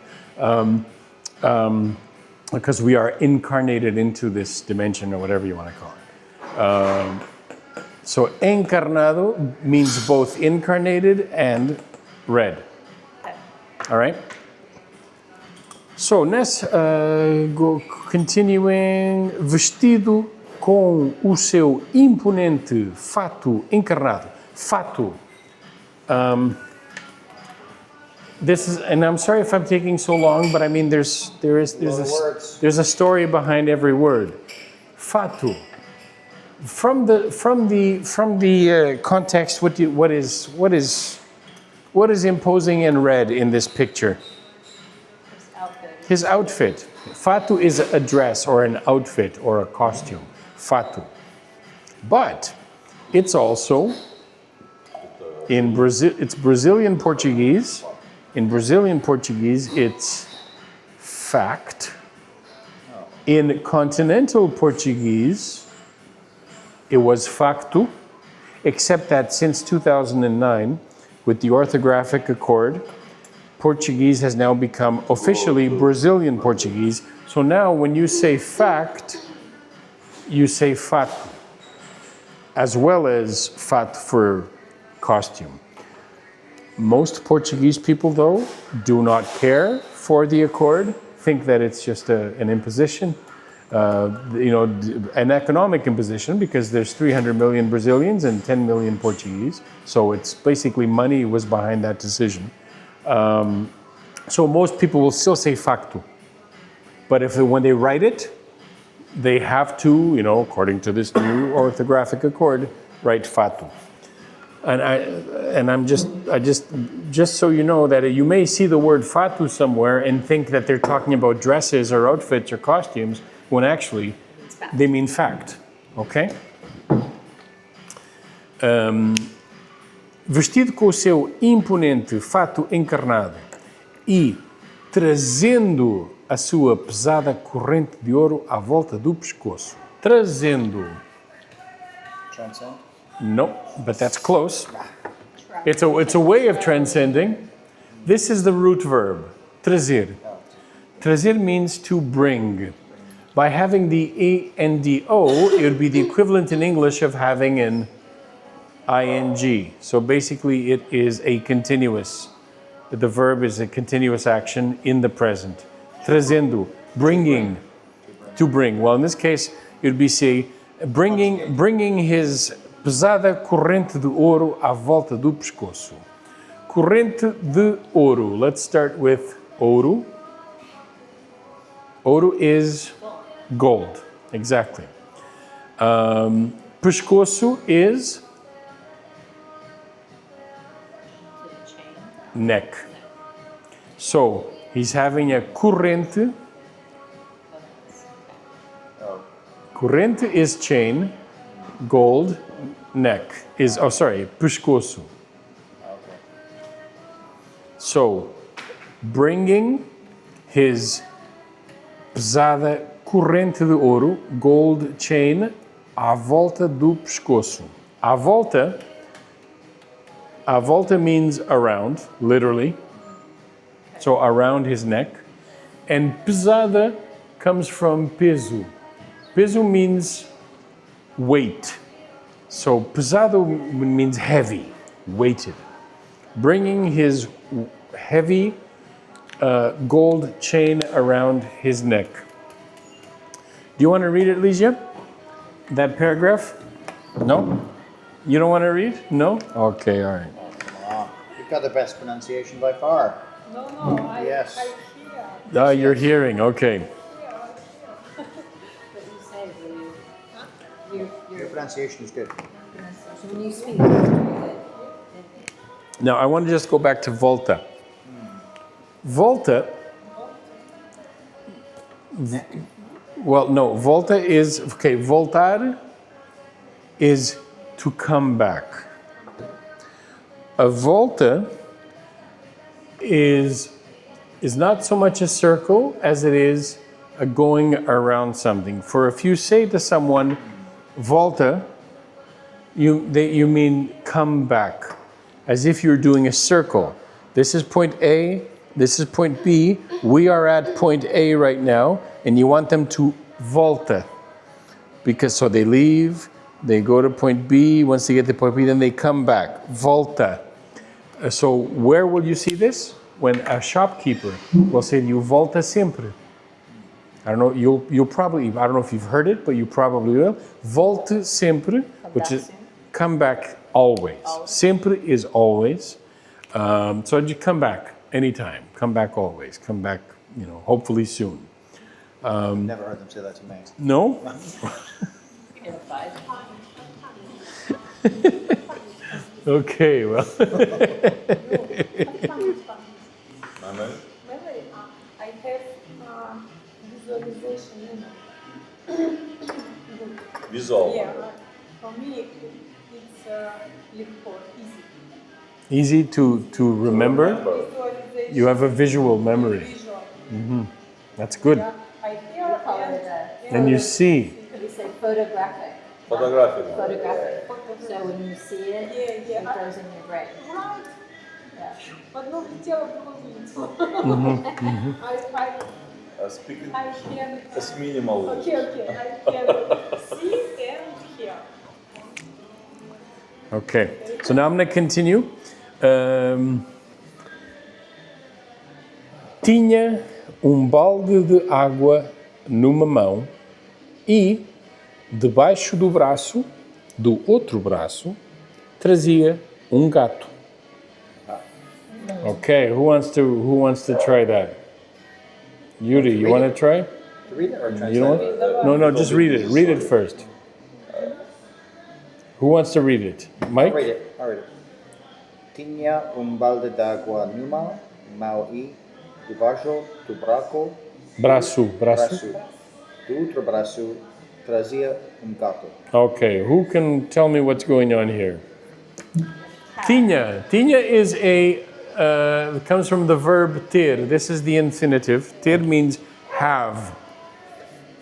because we are incarnated into this dimension or whatever you want to call it. So encarnado means both incarnated and red. All right? So, continuing, vestido com o seu imponente fato encarnado. Fato. This is, and I'm sorry if I'm taking so long, but I mean, there's a story behind every word. Fato. From the context, what is imposing in red in this picture? His outfit. Fato is a dress or an outfit or a costume. Fato. But it's also in Brazil. It's Brazilian Portuguese. In Brazilian Portuguese, it's fact. In continental Portuguese, it was facto, except that since 2009, with the orthographic accord, Portuguese has now become officially Brazilian Portuguese. So now when you say fact, you say fato, as well as fat for costume. Most Portuguese people, though, do not care for the accord, think that it's just an imposition. An economic imposition, because there's 300 million Brazilians and 10 million Portuguese. So it's basically money was behind that decision. So most people will still say facto. But when they write it, they have to, according to this new orthographic accord, write fato. And I'm just so you know that you may see the word fato somewhere and think that they're talking about dresses or outfits or costumes, when actually they mean fact, ok? Vestido com o seu imponente fato encarnado e trazendo a sua pesada corrente de ouro à volta do pescoço. Trazendo. Transcend? No, but that's close. It's a way of transcending. This is the root verb, trazer. Trazer means to bring. By having the E and the O, it would be the equivalent in English of having an ing. So basically it is a continuous. The verb is a continuous action in the present. Trazendo, bringing, to bring. Well, in this case, it would be say, bringing his pesada corrente de ouro à volta do pescoço. Corrente de ouro. Let's start with ouro. Ouro is gold, exactly. Pescoço is neck. So he's having a corrente. Corrente is chain, gold, neck is, pescoço. Okay. So, bringing his pesada corrente de ouro, gold chain, à volta do pescoço. À volta means around, literally. So around his neck. And pesada comes from peso. Peso means weight. So pesado means heavy, weighted. Bringing his heavy gold chain around his neck. Do you want to read it, Ligia? That paragraph? No? You don't want to read? No? Okay, all right. Wow. You've got the best pronunciation by far. No, I Yes. I hear. Ah, you're hearing, okay. What you say, Your pronunciation is good. pronunciation. When you speak, it's very good. Now, I want to just go back to volta. Volta, well, no, volta is, okay, voltar is to come back. A volta is not so much a circle as it is a going around something. For if you say to someone, volta, you mean come back, as if you're doing a circle. This is point A, this is point B, we are at point A right now, and you want them to volta. Because so they leave, they go to point B, once they get to point B, then they come back, volta. So where will you see this? When a shopkeeper will say to you, volta sempre. I don't know, you'll probably, I don't know if you've heard it, but you probably will. Volte sempre, which is come back always. Sempre is always. So you come back anytime, come back always, come back, hopefully soon. Never heard them say that to me. No? Okay, well. Amen. Maybe I have visualization. Visual. Yeah, for me it's легко, easy. Easy to remember. Visualization. You have a visual memory. Visual. That's good. Yeah, I hear Call and it a, And you see. we say photographic. Photographic. Photographic. So when you see it, Yeah, it goes in your brain. right. Yeah. В одно влетело, в другое вылетело. Speaking I can. as minimal. Okay. I can see and hear. Okay, so now I'm going to continue. Tinha balde de água numa mão e, debaixo do outro braço, trazia gato. Okay, who wants to try that? Yuri, you want to try? To read it or translate You know it? what? No, just read it. Read it first. Who wants to read it? Mike? I'll read it. Tinha balde d'água numa mão e, debaixo do Braço. do outro braço, trazia gato. Okay, who can tell me what's going on here? Tinha. Tinha is comes from the verb ter. This is the infinitive. Ter means have.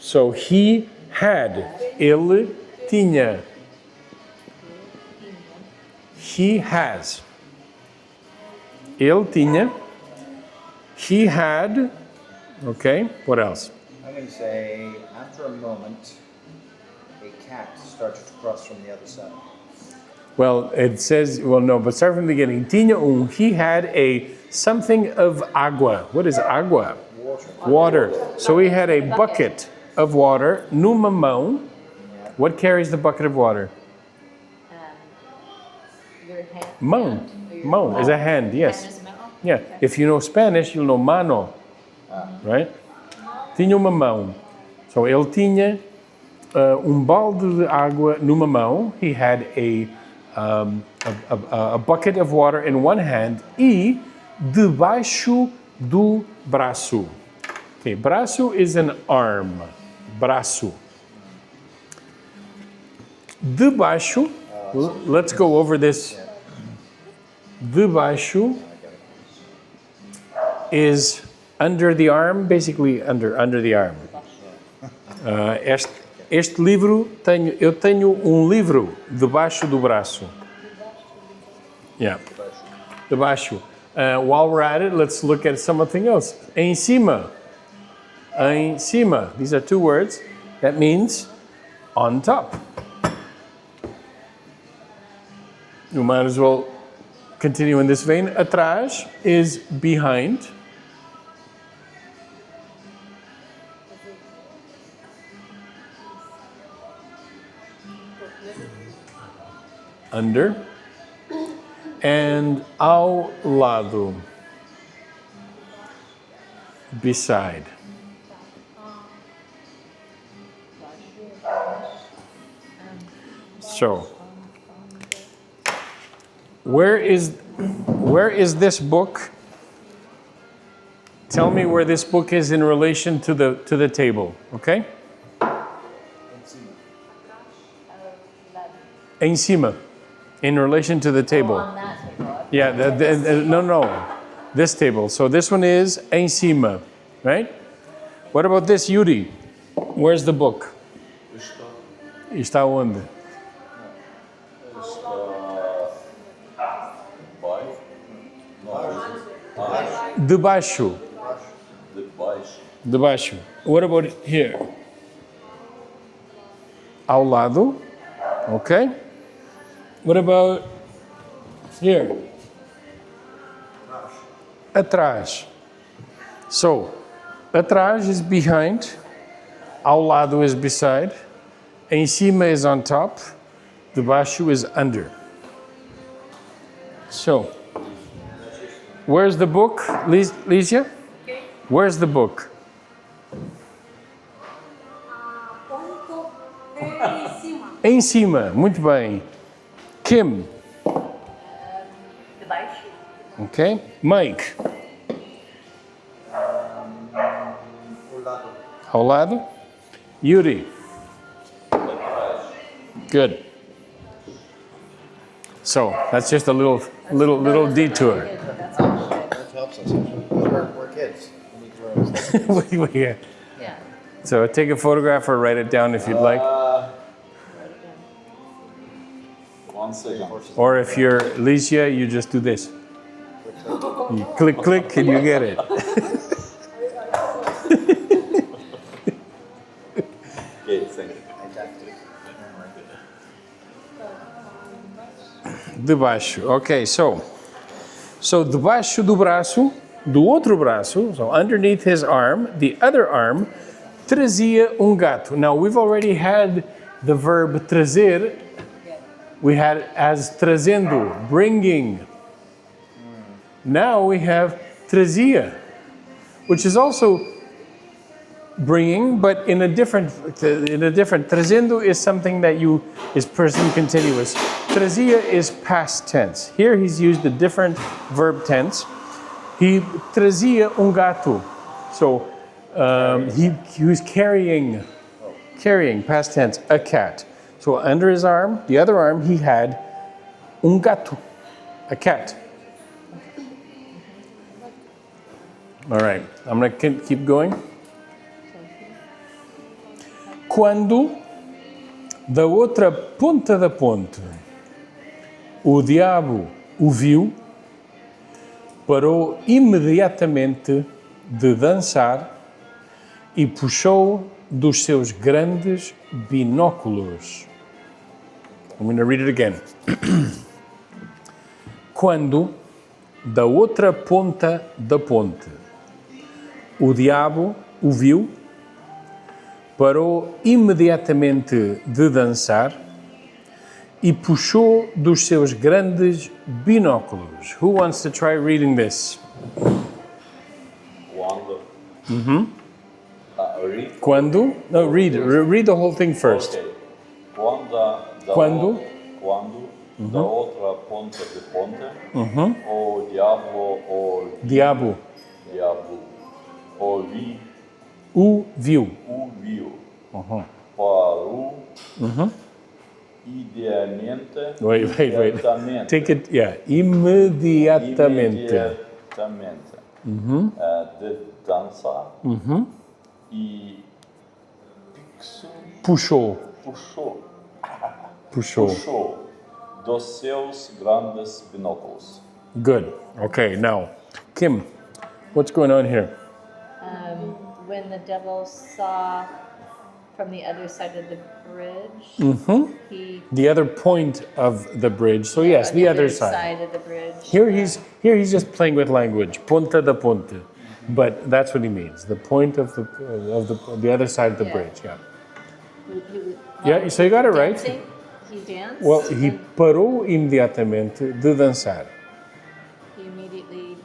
So he had. Ele tinha. He has. Ele tinha. He had. Okay, what else? I'm going to say, after a moment, a cat started to cross from the other side. Well, it says, no, but start from the beginning. Tinha he had a something of agua. What is agua? Water. So he had a bucket of water. Numa mão. What carries the bucket of water? Your hand. Mão. Mão is a hand, yes. Hand is a mão? Yeah. If you know Spanish, you'll know mano. Right? Tinha uma mão. So ele tinha balde de água numa mão. He had a bucket of water in one hand e debaixo do braço. Okay, braço is an arm. Braço. Debaixo, let's go over this. Debaixo is under the arm, basically under the arm. Este livro, eu tenho livro debaixo do braço. Yeah. Debaixo. While we're at it, let's look at something else. Em cima. Em cima. These are two words. That means on top. You might as well continue in this vein. Atrás is behind. Under. And ao lado. Beside. So, where is this book? Tell me where this book is in relation to the table, okay? Em cima, in relation to the table. On that table. Yeah, no. This table. So this one is em cima, right? What about this, Yuri? Where's the book? Está onde? Debaixo. Debaixo. What about here? Ao lado. Okay. What about here? Atrás. So, atrás is behind. Ao lado is beside. Em cima is on top. Debaixo is under. So, where's the book, Lígia? Where's the book? Ponto em cima. Em cima, muito bem. Kim, Debaixo. okay. Mike, ao lado. Yuri. Good. So that's just a little detour. That helps us. We're kids. We need to learn. Yeah. Yeah. So take a photograph or write it down if you'd like. 1 second. Or if you're Lígia, you just do this. You click, and you get it. Okay, thank you. Debaixo. Okay, so debaixo do braço, do outro braço, so underneath his arm, the other arm, trazia gato. Now we've already had the verb trazer. We had as trazendo, bringing. Now we have trazia, which is also bringing, but in a different. Trazendo is something that is present continuous. Trazia is past tense. Here he's used a different verb tense. He trazia gato. So he was carrying past tense, a cat. So under his arm, the other arm, he had gato, a cat. All right, I'm going to keep going. Quando, da outra ponta da ponte, o diabo o viu, parou imediatamente de dançar e puxou dos seus grandes binóculos. I'm going to read it again. Quando, da outra ponta da ponte, o diabo o viu, parou imediatamente de dançar e puxou dos seus grandes binóculos. Who wants to try reading this? Quando. Read. Quando? No, read the whole thing first. Okay. Quando. Quando. Da outra ponta de ponte. O diabo. Diabo. diabo ouvi, Viu. ouviu, Uhum. parou, idealmente, Wait. imediatamente. Take it, yeah. Imediatamente. Imediatamente. De dança e Puxou. puxou dos seus grandes binóculos. Good. Okay, now, Kim, what's going on here? When the devil saw from the other side of the bridge, he The other point of the bridge. So yes, on the other side. of the bridge. Here he's just playing with language. Ponta da ponte. But that's what he means. The point of the other side of the Yeah. bridge. Yeah. He Yeah, so you got it right. dancing, he danced. Well, he and parou imediatamente de dançar. he immediately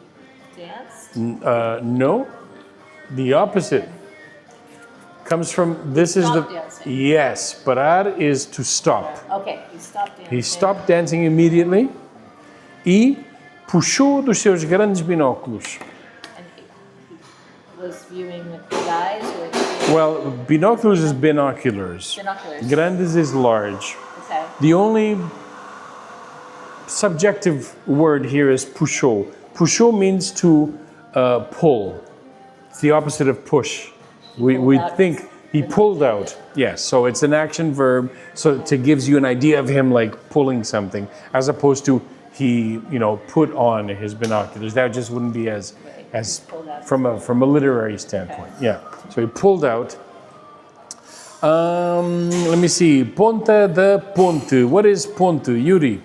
danced. No, the opposite comes from this is the Stopped dancing. yes. Parar is to stop. Okay, he stopped dancing. He stopped dancing immediately e puxou dos seus grandes binóculos. And he was viewing the guys with Well, binoculars is binoculars. binoculars. Grandes is large. Okay. The only subjective word here is puxou. Puxou means to pull. It's the opposite of push. We out. think he pulled out. Yes, so it's an action verb. So it gives you an idea of him like pulling something, as opposed to he, put on his binoculars. That just wouldn't be as Pulled out. from a literary standpoint. Yeah. So he pulled out. Let me see. Ponta da ponte. What is ponte, Yuri?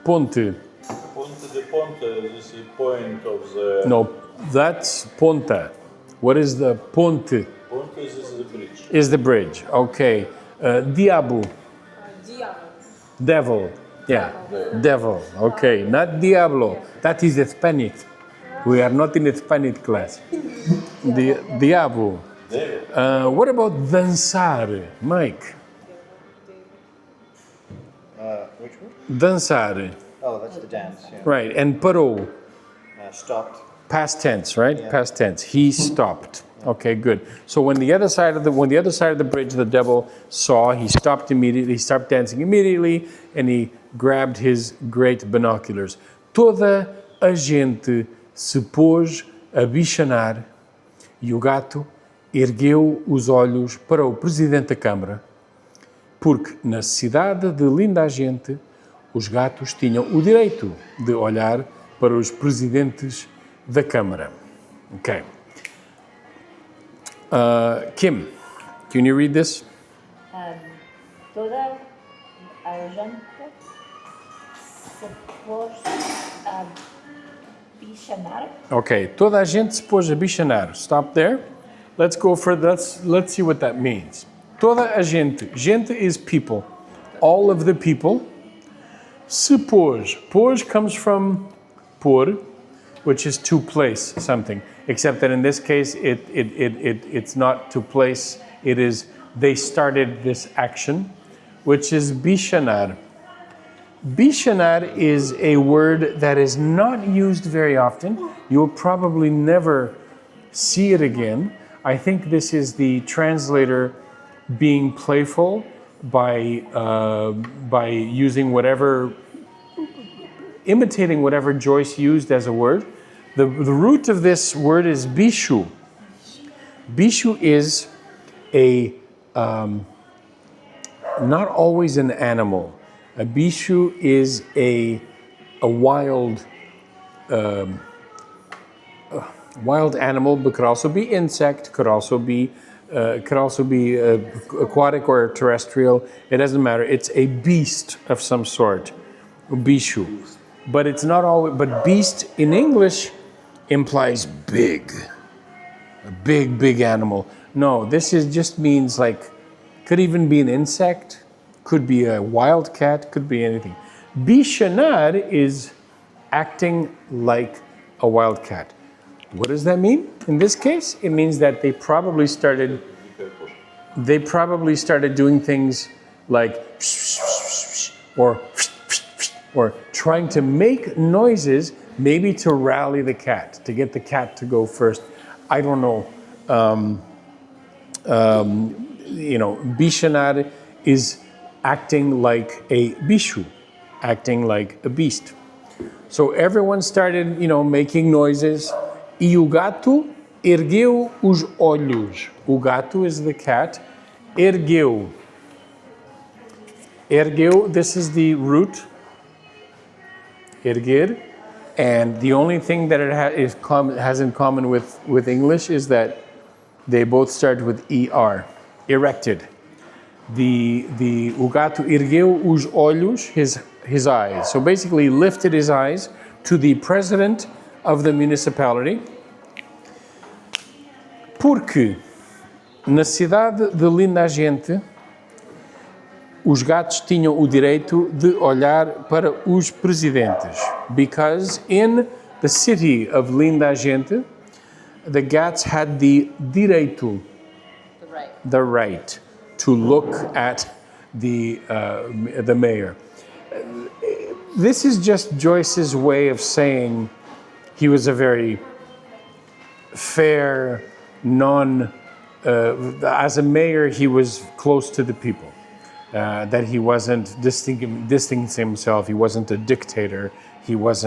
Ponte. Ponte de ponte, this is point of the... No, that's ponta. What is the ponte? Ponte is the bridge. Is the bridge. Okay. Diabo. Diabo. Devil. Yeah. Devil. Okay. Not diablo. That is Hispanic. We are not in Hispanic class. Diabo. What about dançar, Mike? Which one? Dançar. Oh, that's the dance. Yeah. Right. And parou. Stopped. Past tense, right? Yeah. Past tense. He stopped. Okay, good. So when the other side of the bridge the devil saw, he stopped immediately. He stopped dancing immediately, and he grabbed his great binoculars. Toda a gente se pôs a bichanar e o gato ergueu os olhos para o presidente da Câmara, porque na cidade de linda a gente, os gatos tinham o direito de olhar para os presidentes da Câmara. Okay. Kim, can you read this? Toda a gente se pôs a bichanar. Okay, toda a gente se pôs a bichanar. Stop there. Let's go further. Let's see what that means. Toda a gente. Gente is people. All of the people. Se pôs. Pôs comes from pôr, which is to place something. Except that in this case, it's not to place. It is they started this action, which is bichanar. Bichanar is a word that is not used very often. You'll probably never see it again. I think this is the translator being playful by using imitating whatever Joyce used as a word. The root of this word is bichu. Bichu is a not always an animal. A bichu is a wild animal, but could also be insect, could also be aquatic or terrestrial. It doesn't matter. It's a beast of some sort, bichu. But it's not always. But beast in English implies big, a big animal. No, this just means like, could even be an insect, could be a wildcat, could be anything. Bichanar is acting like a wildcat. What does that mean? In this case, it means that they probably started doing things like or trying to make noises maybe to rally the cat, to get the cat to go first. I don't know. Bichanar is acting like a bicho, acting like a beast. So everyone started, making noises. E o gato ergueu os olhos. O gato is the cat. Ergueu. Ergueu, this is the root. Erguer. And the only thing that it has in common with English is that they both start with ER. Erected. O gato ergueu os olhos, his eyes. So basically lifted his eyes to the president of the municipality. Porque na cidade de Linda a Gente, os gatos tinham o direito de olhar para os presidentes. Because in the city of Linda a Gente, the cats had the direito, the right to look at the mayor. This is just Joyce's way of saying he was a very fair, as a mayor, he was close to the people. That he wasn't distancing himself, he wasn't a dictator, he was,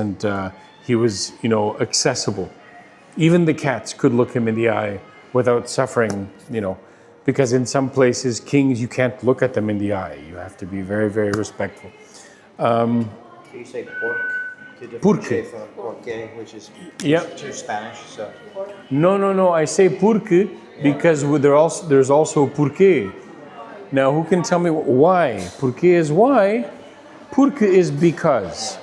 accessible. Even the cats could look him in the eye without suffering, because in some places, kings, you can't look at them in the eye. You have to be very, very respectful. Do you say pork? Porque. Porque, which is Yep. too Spanish. So. No. I say porque because there's also porque. Now, who can tell me why? Porque is why. Porque is because.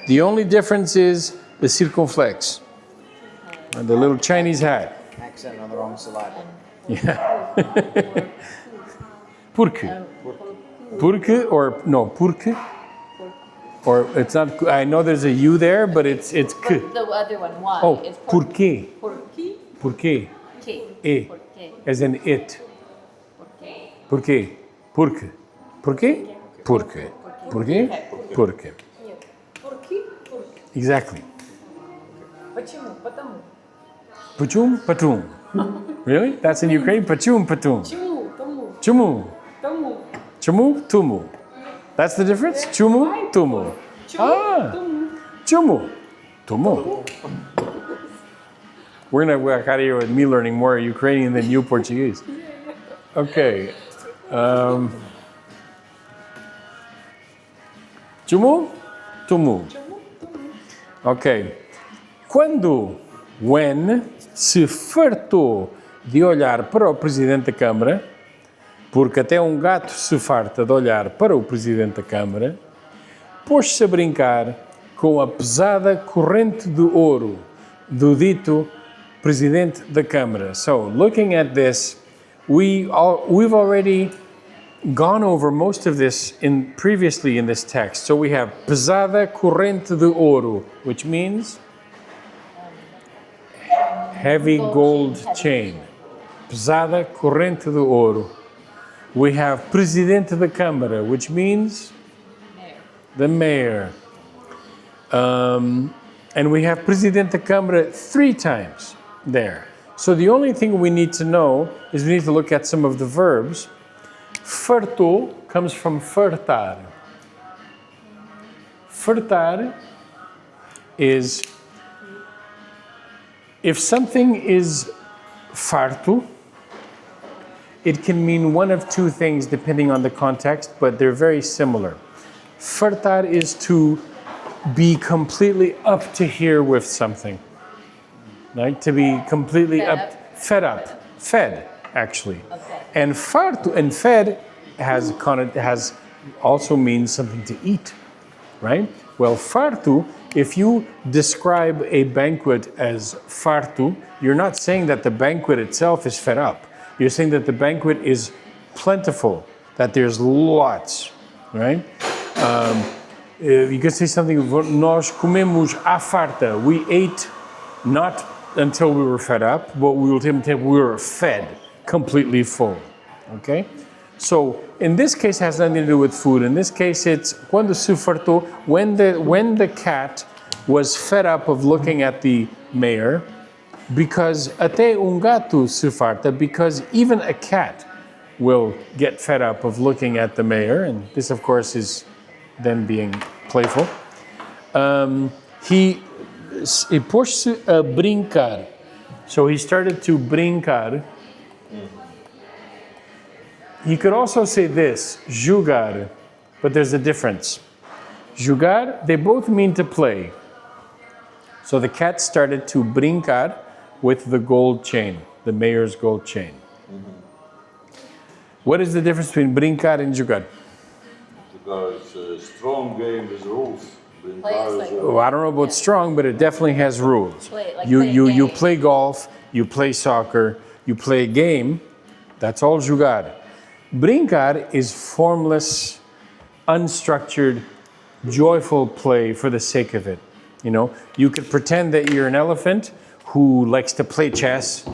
The only difference is the circumflex, and the little Chinese hat. Accent on the wrong syllable. Yeah. Porque. Porque or no, porque. Or it's not, I know there's a U there, but it's k. But the other one, why? Oh, It's porque. Porqui? Porque. Porquê. E. Porquê. As in it. Porquê. Porque. Porque. Porque? Porque. Porque? Porque. Porqui? Porqui. Exactly. Почему? Потому. Pachum, patum. Really? That's in Ukraine? Pachum, patum. Чему? Тому. Chumu. Тому. Chumu, tumu. That's the difference? Chumu, tumu. Чему? Ah. Тому. Chumu. Tumu. We're gonna work out of here with me learning more Ukrainian than you Portuguese. Okay. Chumu, tumu. Ok. When se fartou de olhar para o Presidente da Câmara, porque até um gato se farta de olhar para o Presidente da Câmara, pôs-se a brincar com a pesada corrente de ouro do dito Presidente da Câmara. So, looking at this, we've already gone over most of this previously in this text. So we have pesada corrente de ouro, which means heavy gold chain. Pesada corrente de ouro. We have Presidente da Câmara, which means the mayor. And we have Presidente da Câmara 3 times there. So the only thing we need to know is we need to look at some of the verbs. Fartou comes from fartar. Fartar is if something is farto, it can mean one of 2 things depending on the context, but they're very similar. Fartar is to be completely up to here with something. Right? To be completely fed actually. Okay. And farto and fed has also means something to eat, right? Well, farto, if you describe a banquet as farto, you're not saying that the banquet itself is fed up. You're saying that the banquet is plentiful, that there's lots, right? You can say something, nós comemos à farta. We ate not until we were fed up, but we were fed completely full, okay? So in this case, it has nothing to do with food. In this case, it's quando se fartou, when the cat was fed up of looking at the mayor, because até gato se farta, because even a cat will get fed up of looking at the mayor, and this, of course, is them being playful. He pôs-se a brincar. So he started to brincar. He could also say this, jogar, but there's a difference. Jogar, they both mean to play. So the cat started to brincar with the gold chain, the mayor's gold chain. What is the difference between brincar and jogar? Because it's a strong game with rules. Play is like- Oh, I don't know about strong, but it definitely has rules. Play, like you play a you game. play golf, you play soccer, you play a game. That's all jogar. Brincar is formless, unstructured, joyful play for the sake of it. You know, you could pretend that you're an elephant who likes to play chess,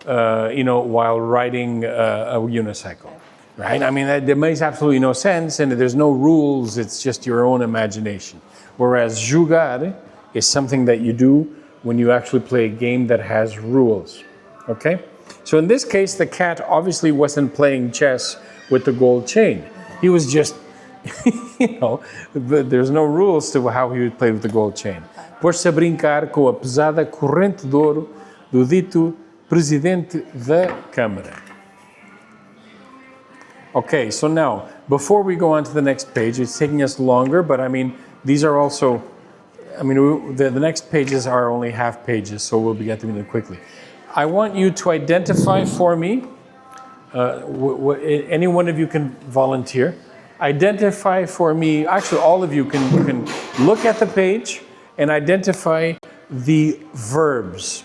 while riding a unicycle, right? I mean, that makes absolutely no sense, and there's no rules. It's just your own imagination. Whereas jogar is something that you do when you actually play a game that has rules. Okay? So in this case, the cat obviously wasn't playing chess with the gold chain. He was just, there's no rules to how he would play with the gold chain. Pôs-se a brincar com a pesada corrente de ouro do dito presidente da Câmara. Okay, so now, before we go on to the next page, it's taking us longer, but I mean, these are also, the next pages are only half pages, so we'll be getting them quickly. I want you to identify for me, any one of you can volunteer, identify for me, actually all of you can look at the page and identify the verbs.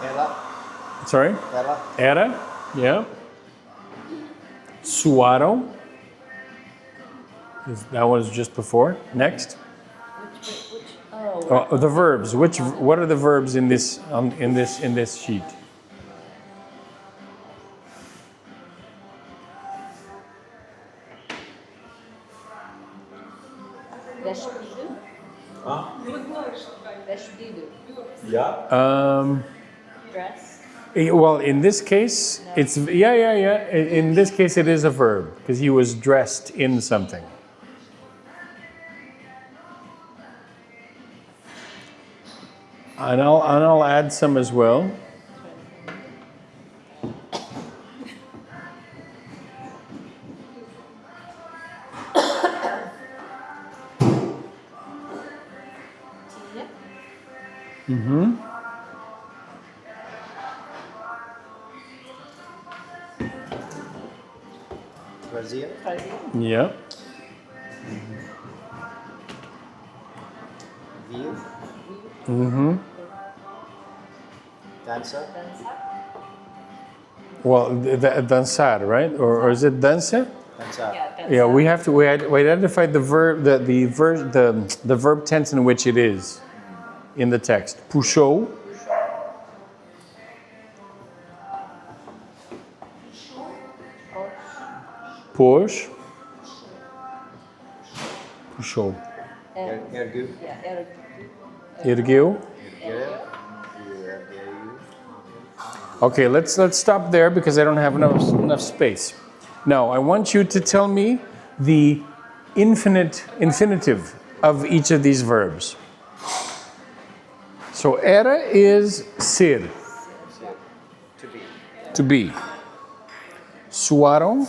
Ela, Sorry? ela, Era, yeah. Suaram. That was just before. Next. Oh, the verbs. What are the verbs in this in this sheet? Vestido. Huh? Vestido. Yeah? Dress. Well, in this case, it's yeah. In this case, it is a verb because he was dressed in something. And I'll add some as well. Tinha. Brazil, Fazia. Yeah. Vir, Dança, Dançar. Well, dançar, right? Or is it dança? Dançar. Yeah, dançar. Yeah, we have to we identify the verb, the verb tense in which it is in the text. Puxou. Pôs. Puxou. Ergueu, Yeah, era. Ergueu. ergueu. Okay, let's stop there because I don't have enough space. Now, I want you to tell me the infinitive of each of these verbs. So, era is ser, To be. to be. Suaram,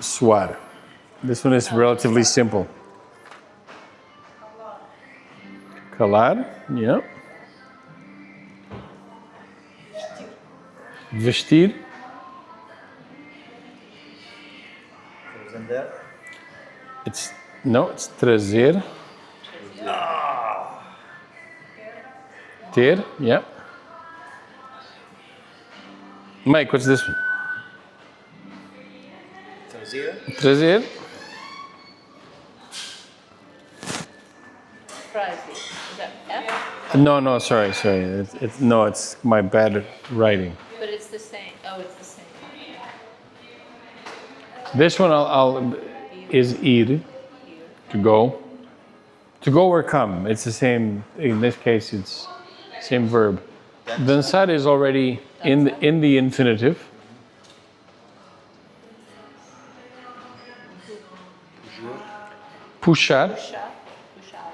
suar. This one is relatively simple. Calar, yeah. Vestir, Vender, it's trazer. Ter, yeah. Mike, what's this one? trazer, Trazer, Traz. is he? Is that F? No, sorry. It's my bad writing. But it's the same. Oh, it's the same. This one is ir, to go. To go or come. It's the same. In this case, it's same verb. Dançar is already in the infinitive. Puxar. Puxar. Puxar.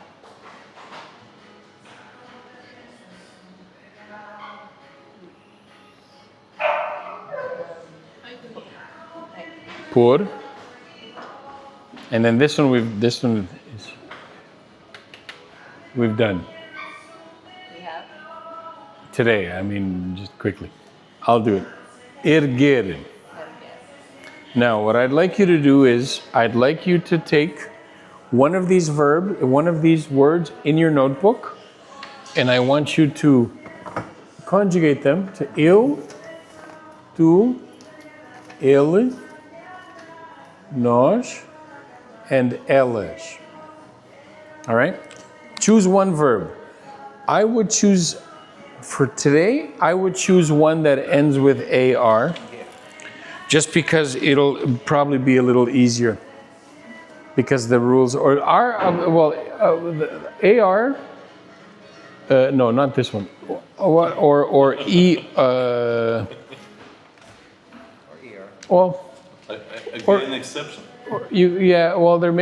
Por. And then this one we've done We have. today. I mean, just quickly. I'll do it. Erguer. Okay. Now, what I'd like you to do is, I'd like you to take one of these words in your notebook, and I want you to conjugate them to eu, tu, ele, nós, and elas. All right? Choose one verb. I would choose, for today, I would choose one that ends with AR, just because it'll probably be a little easier. Because the rules, or are, the AR, no, not this one. Or E, well, Again, exception. there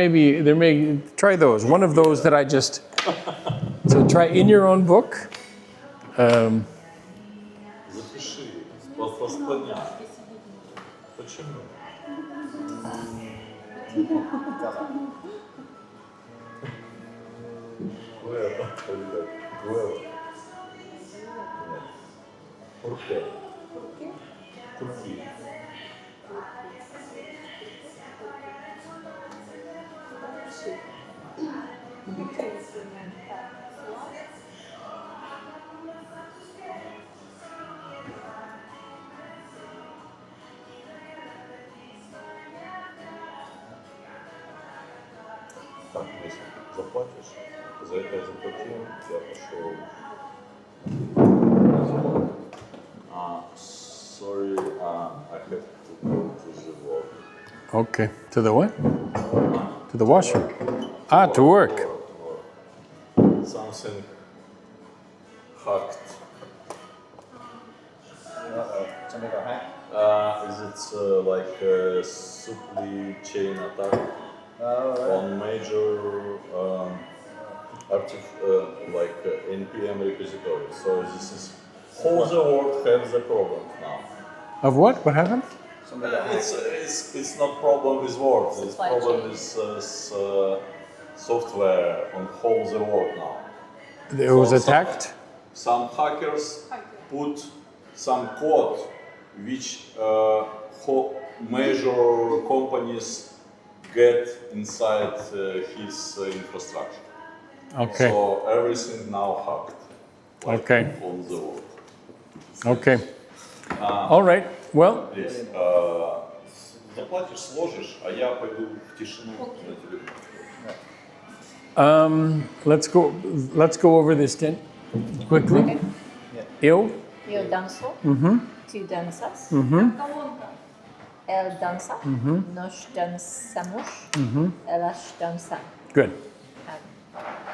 may try those. One of those that I just, so try in your own book. Запиши. Восклоняй. Почему? Huevo. ¿Por qué? Turquía. Так, если заплатишь, за это я заплатил, я пошел. Sorry, I have to go to the work. Okay. To the what? To the washroom. To work. Something hacked. Something got hacked? Is it like a supply chain attack on major NPM repository? So this is whole the world has the problem now. Of what? What happened? Something got hacked. It's not problem with Word. It's Supply problem chain. with software on whole the world now. It was So attacked? Some hackers put some code which major companies get inside his infrastructure. Okay. So everything now hacked. Like Okay. on the world. Okay. All right. Well, Здесь. Заплатишь, сложишь, а я пойду в тишину на телефон. let's go over this then quickly. Okay. Eu, Eu danço. Tu danças. Колонка. Ela dança. Nós dançamos. Elas dançam. good. Um,